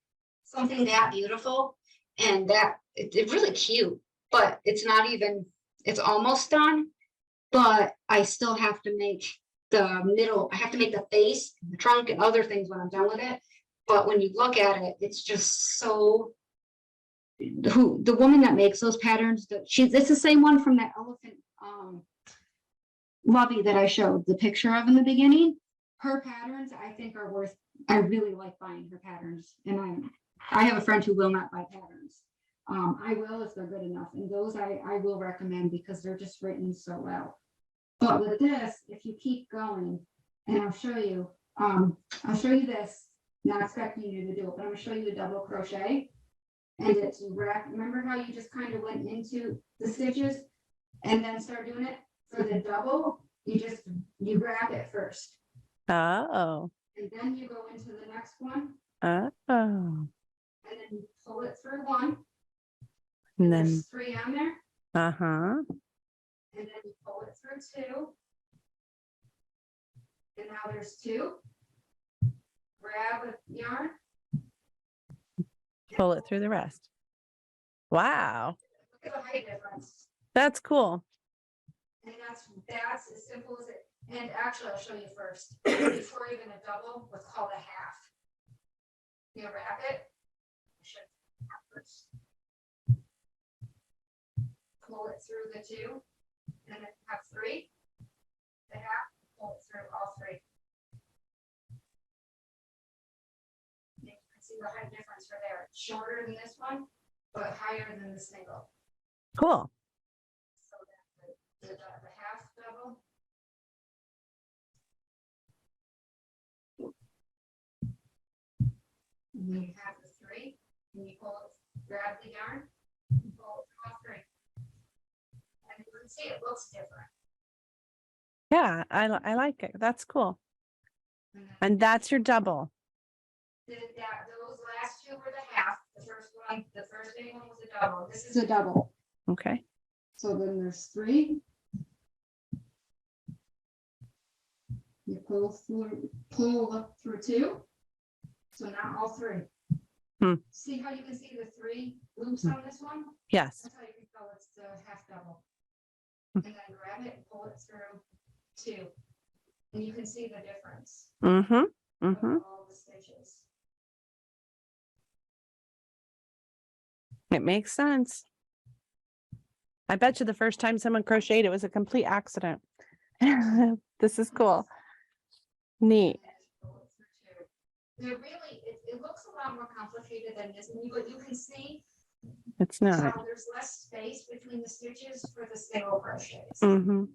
something that beautiful and that it's really cute, but it's not even. It's almost done. But I still have to make the middle, I have to make the face, the trunk, and other things when I'm done with it. But when you look at it, it's just so, the woman that makes those patterns, it's the same one from that elephant Lovey that I showed the picture of in the beginning. Her patterns, I think, are worth, I really like buying her patterns. And I have a friend who will not buy patterns. I will if they're good enough. And those I will recommend because they're just written so well. But with this, if you keep going, and I'll show you this, not expecting you to do it, but I'm gonna show you a double crochet. And it's remember how you just kind of went into the stitches and then start doing it? For the double, you grab it first. Oh. And then you go into the next one. Oh. And then you pull it through one. And then there's 3 on there. uh-huh. And then you pull it through 2. And now there's 2. Grab a yarn. Pull it through the rest. Wow. Look at the height difference. That's cool. And that's as simple as it. And actually, I'll show you first. Before even a double, what's called a half. You wrap it. First. Pull it through the 2. And then have 3. The half, pull it through all 3. You can see the height difference for there. It's shorter than this one, but higher than the single. Cool. So that the half double. And then you have the 3, and you pull it, grab the yarn, and pull it through all 3. And you can see it looks different. Yeah, I like it. That's cool. And that's your double. Those last 2 were the half. The first big one was a double. This is a double. Okay. So then there's 3. You pull up through 2. So now all 3. See how you can see the 3 loops on this one? Yes. That's how you can tell it's the half double. And then grab it and pull it through 2. And you can see the difference. Of all the stitches. It makes sense. I bet you the first time someone crocheted, it was a complete accident. This is cool. Neat. It looks a lot more complicated than this, but you can see It's not. how there's less space between the stitches for the single crochets. Mm-hmm.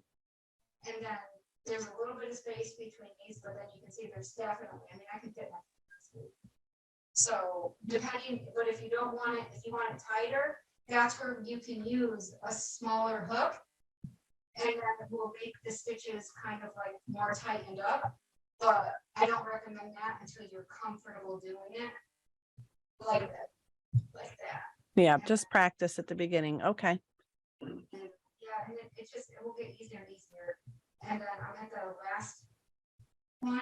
And then there's a little bit of space between these, but then you can see there's definitely, I mean, I can fit my fingers. So depending, but if you don't want it, if you want it tighter, that's where you can use a smaller hook, and then it will make the stitches kind of like more tightened up. But I don't recommend that until you're comfortable doing it like that. Yeah, just practice at the beginning. Okay. And yeah, and it will get easier and easier. And then I'm at the last one.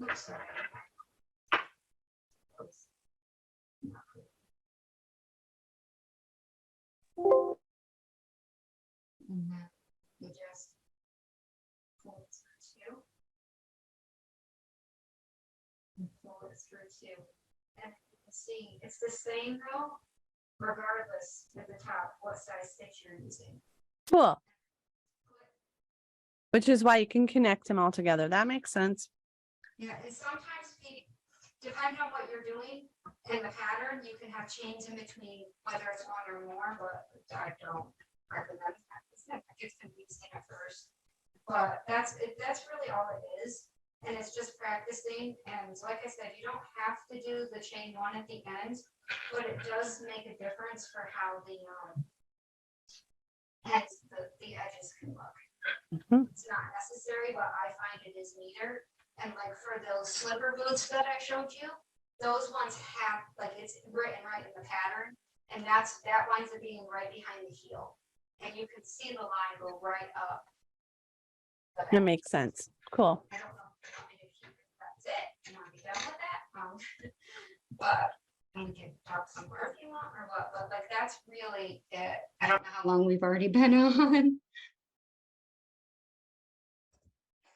Oops, sorry. And then you just pull it through two and pull it through two. And you can see it's the same though, regardless at the top what size stitch you're using. Cool. Which is why you can connect them all together. That makes sense. Yeah, and sometimes depending on what you're doing and the pattern, you can have chains in between, whether it's one or more, but I don't recommend that. It's confusing at first, but that's really all it is. And it's just practicing. And so like I said, you don't have to do the chain one at the end, but it does make a difference for how the edges can look. It's not necessary, but I find it is neater. And like for those slipper boots that I showed you, those ones have like it's written right in the pattern, and that winds up being right behind the heel, and you can see the line go right up. That makes sense. Cool. I don't know if you want me to keep it. That's it. I want to be done with that. But we can talk somewhere if you want or what. But like that's really it. I don't know how long we've already been on.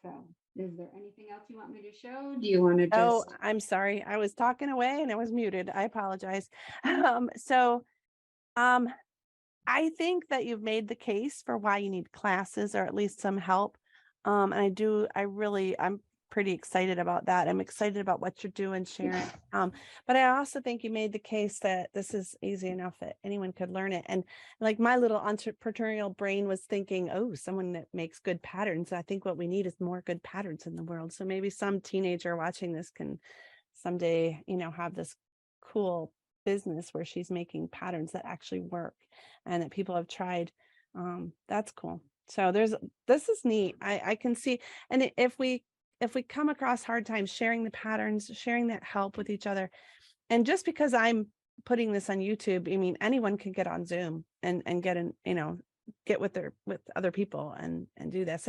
So, is there anything else you want me to show? Do you want to just? Oh, I'm sorry. I was talking away and I was muted. I apologize. I think that you've made the case for why you need classes or at least some help. And I'm pretty excited about that. I'm excited about what you're doing, Sharon. But I also think you made the case that this is easy enough that anyone could learn it. And like my little entrepreneurial brain was thinking, oh, someone that makes good patterns. I think what we need is more good patterns in the world. So maybe some teenager watching this can someday, have this cool business where she's making patterns that actually work and that people have tried. That's cool. So this is neat. I can see, and if we come across hard times, sharing the patterns, sharing that help with each other. And just because I'm putting this on YouTube, I mean, anyone can get on Zoom and get get with other people and do this.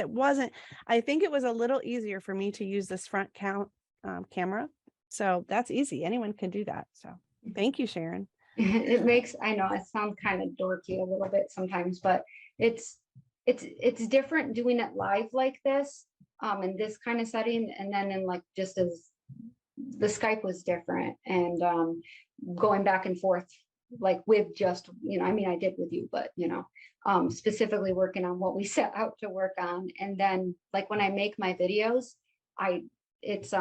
I think it was a little easier for me to use this front camera. So that's easy. Anyone can do that. So thank you, Sharon. I know it sounds kind of dorky a little bit sometimes, but it's different doing it live like this, in this kind of setting. And then in like, just as the Skype was different and, going back and forth, like with just, I did with you, but, specifically working on what we set out to work on. And then like when I make my videos, it's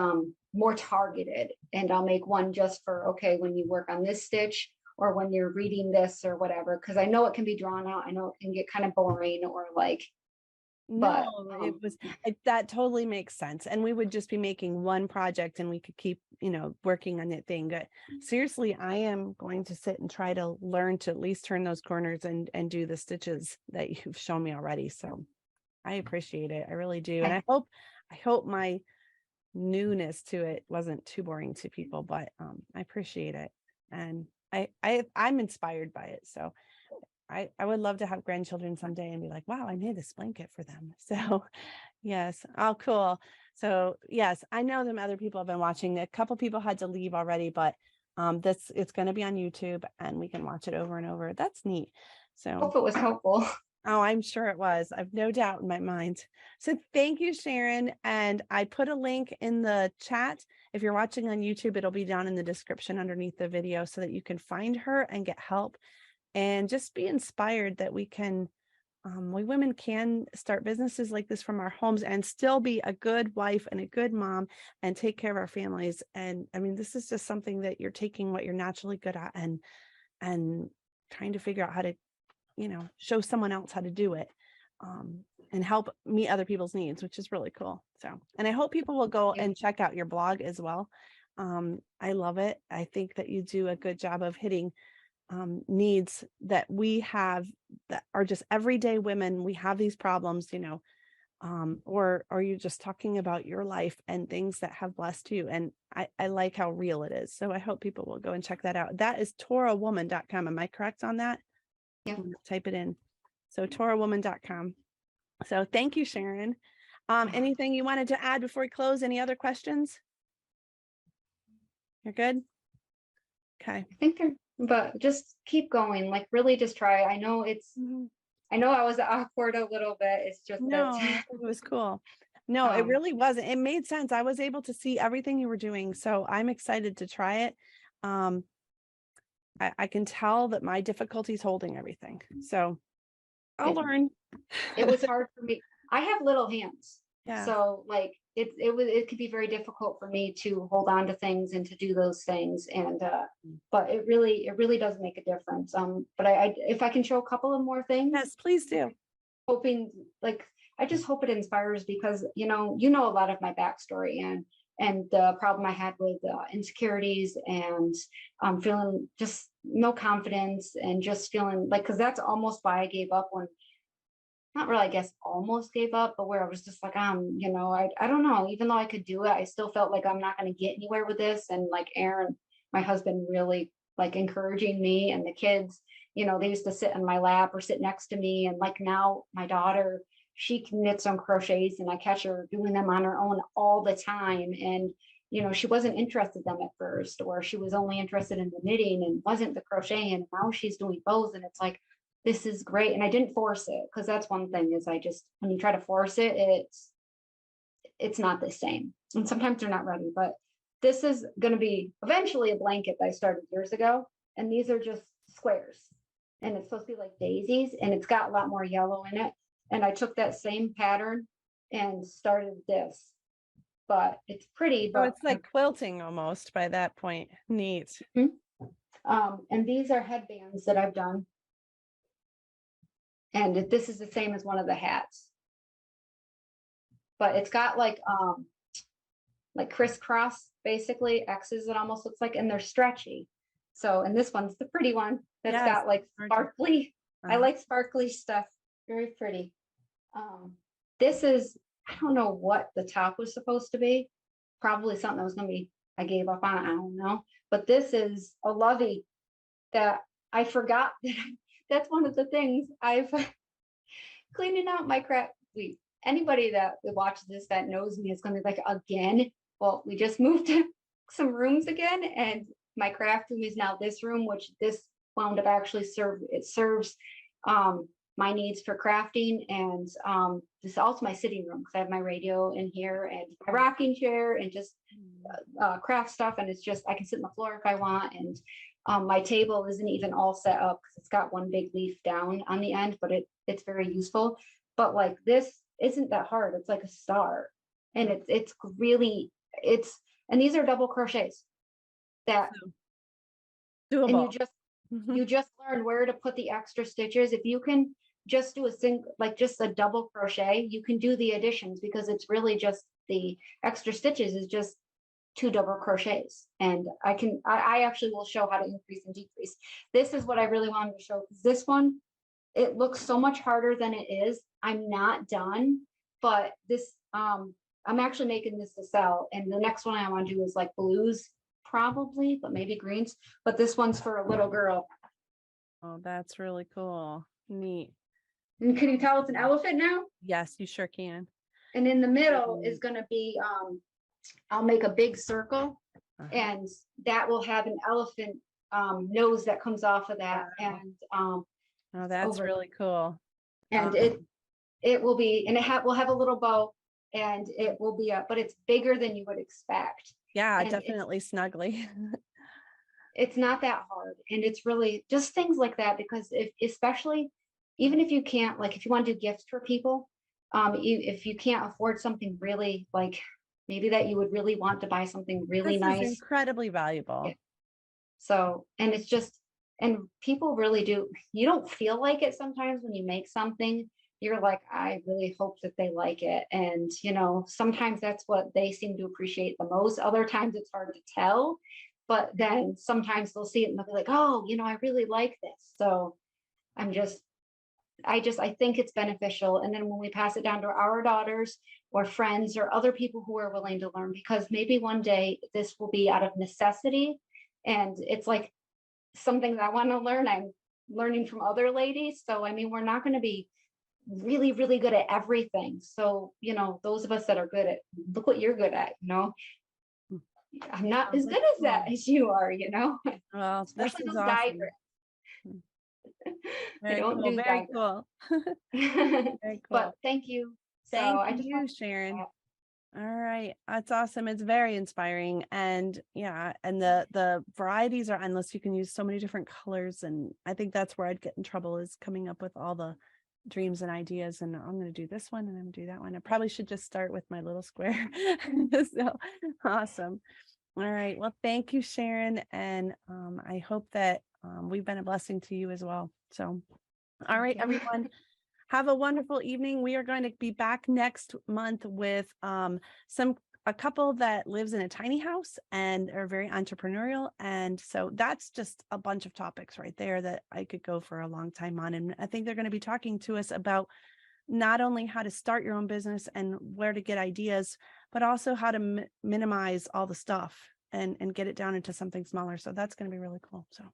more targeted, and I'll make one just for, okay, when you work on this stitch or when you're reading this or whatever, because I know it can be drawn out. I know it can get kind of boring or like, no, that totally makes sense. And we would just be making one project and we could keep, working on that thing. But seriously, I am going to sit and try to learn to at least turn those corners and do the stitches that you've shown me already. So I appreciate it. I really do. And I hope my newness to it wasn't too boring to people, but I appreciate it. And I'm inspired by it. So I would love to have grandchildren someday and be like, wow, I made this blanket for them. So yes. Oh, cool. So yes, I know them. Other people have been watching. A couple people had to leave already, but it's going to be on YouTube and we can watch it over and over. That's neat. So hope it was helpful. Oh, I'm sure it was. I've no doubt in my mind. So thank you, Sharon. And I put a link in the chat. If you're watching on YouTube, it'll be down in the description underneath the video so that you can find her and get help and just be inspired that we women can start businesses like this from our homes and still be a good wife and a good mom and take care of our families. And I mean, this is just something that you're taking what you're naturally good at and trying to figure out how to show someone else how to do it, and help meet other people's needs, which is really cool. So, and I hope people will go and check out your blog as well. I love it. I think that you do a good job of hitting needs that we have that are just everyday women. We have these problems, or are you just talking about your life and things that have blessed you? And I like how real it is. So I hope people will go and check that out. That is torahwoman.com. Am I correct on that? Yeah. Type it in. So torahwoman.com. So thank you, Sharon. Anything you wanted to add before we close? Any other questions? You're good? Okay. I think but just keep going, like really just try. I know I know I was awkward a little bit. It's just that No, I think it was cool. No, it really wasn't. It made sense. I was able to see everything you were doing. So I'm excited to try it. Um, I can tell that my difficulty is holding everything. So I'll learn. it was hard for me. I have little hands. Yeah. So like it could be very difficult for me to hold on to things and to do those things. And but it really does make a difference. But I if I can show a couple of more things. Yes, please do. Hoping, like, I just hope it inspires, because you know a lot of my backstory and the problem I had with insecurities and feeling just no confidence, and just feeling like, because that's almost why I gave up, when not really, I guess almost gave up, but where I was just like, I don't know, even though I could do it, I still felt like I'm not going to get anywhere with this. And like Aaron, my husband, really like encouraging me, and the kids, they used to sit on my lap or sit next to me. And like now my daughter, she can knit some crochets, and I catch her doing them on her own all the time. And she wasn't interested in them at first, or she was only interested in the knitting and wasn't the crochet. And now she's doing both. And it's like, this is great. And I didn't force it, because that's one thing, is when you try to force it, it's not the same. And sometimes they're not ready. But this is going to be eventually a blanket that I started years ago. And these are just squares. And it's supposed to be like daisies, and it's got a lot more yellow in it. And I took that same pattern and started this. But it's pretty. So it's like quilting almost by that point. Neat. And these are headbands that I've done. And this is the same as one of the hats. But it's got like crisscross, basically X's, it almost looks like, and they're stretchy. So, and this one's the pretty one that's got like sparkly. I like sparkly stuff. Very pretty. This is, I don't know what the top was supposed to be. Probably something that was going to be, I gave up on it. I don't know. But this is a lovey that I forgot. That's one of the things I've cleaning out my crap. Anybody that watches this that knows me is going to be like, again. Well, we just moved to some rooms again, and my craft room is now this room, which this wound up actually serves my needs for crafting. And this is also my sitting room, because I have my radio in here and my rocking chair and just craft stuff. And it's just, I can sit on the floor if I want. And my table isn't even all set up, because it's got one big leaf down on the end, but it's very useful. But like, this isn't that hard. It's like a start. And it's really, and these are double crochets that doable. And you just learn where to put the extra stitches. If you can just do just a double crochet, you can do the additions, because it's really just the extra stitches is just 2 double crochets. And I actually will show how to increase and decrease. This is what I really wanted to show, because this one, it looks so much harder than it is. I'm not done, but this, I'm actually making this to sell. And the next one I want to do is like blues, probably, but maybe greens. But this one's for a little girl. Oh, that's really cool. Neat. And can you tell it's an elephant now? Yes, you sure can. And in the middle is going to be, I'll make a big circle, and that will have an elephant nose that comes off of that. And oh, that's really cool. And it will be, and will have a little bow, and it will be but it's bigger than you would expect. Yeah, and definitely snuggly. It's not that hard. And it's really just things like that, because especially even if you can't, like, if you want to do gifts for people, if you can't afford something really, like maybe that you would really want to buy something really nice. Is incredibly valuable. Yeah. So, and it's just, and people really do, you don't feel like it sometimes when you make something. You're like, I really hope that they like it. And, sometimes that's what they seem to appreciate the most. Other times it's hard to tell, but then sometimes they'll see it and they'll be like, oh, I really like this. So I think it's beneficial. And then when we pass it down to our daughters or friends or other people who are willing to learn, because maybe one day this will be out of necessity. And it's like something that I want to learn. I'm learning from other ladies. So, we're not going to be really, really good at everything. So, those of us that are good at, look what you're good at, I'm not as that's good as that cool. as you are, you know, Well, this especially is those awesome. diagrams. I Very don't cool. do Very diagrams. cool. Very But cool. thank you. So Thank I just you, want to Sharon. All right. That's awesome. It's very inspiring. And yeah, and the varieties are endless. You can use so many different colors. And I think that's where I'd get in trouble, is coming up with all the dreams and ideas. And I'm going to do this one and I'm going to do that one. I probably should just start with my little square. So awesome. All right. Well, thank you, Sharon. And I hope that we've been a blessing to you as well. So, all right, thank you. everyone. Have a wonderful evening. We are going to be back next month with a couple that lives in a tiny house and are very entrepreneurial. And so that's just a bunch of topics right there that I could go for a long time on. And I think they're going to be talking to us about not only how to start your own business and where to get ideas, but also how to minimize all the stuff and get it down into something smaller. So that's going to be really cool. So,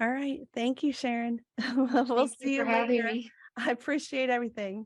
all right. Thank you, Sharon. We'll Thank you see for you having later. me. I appreciate everything.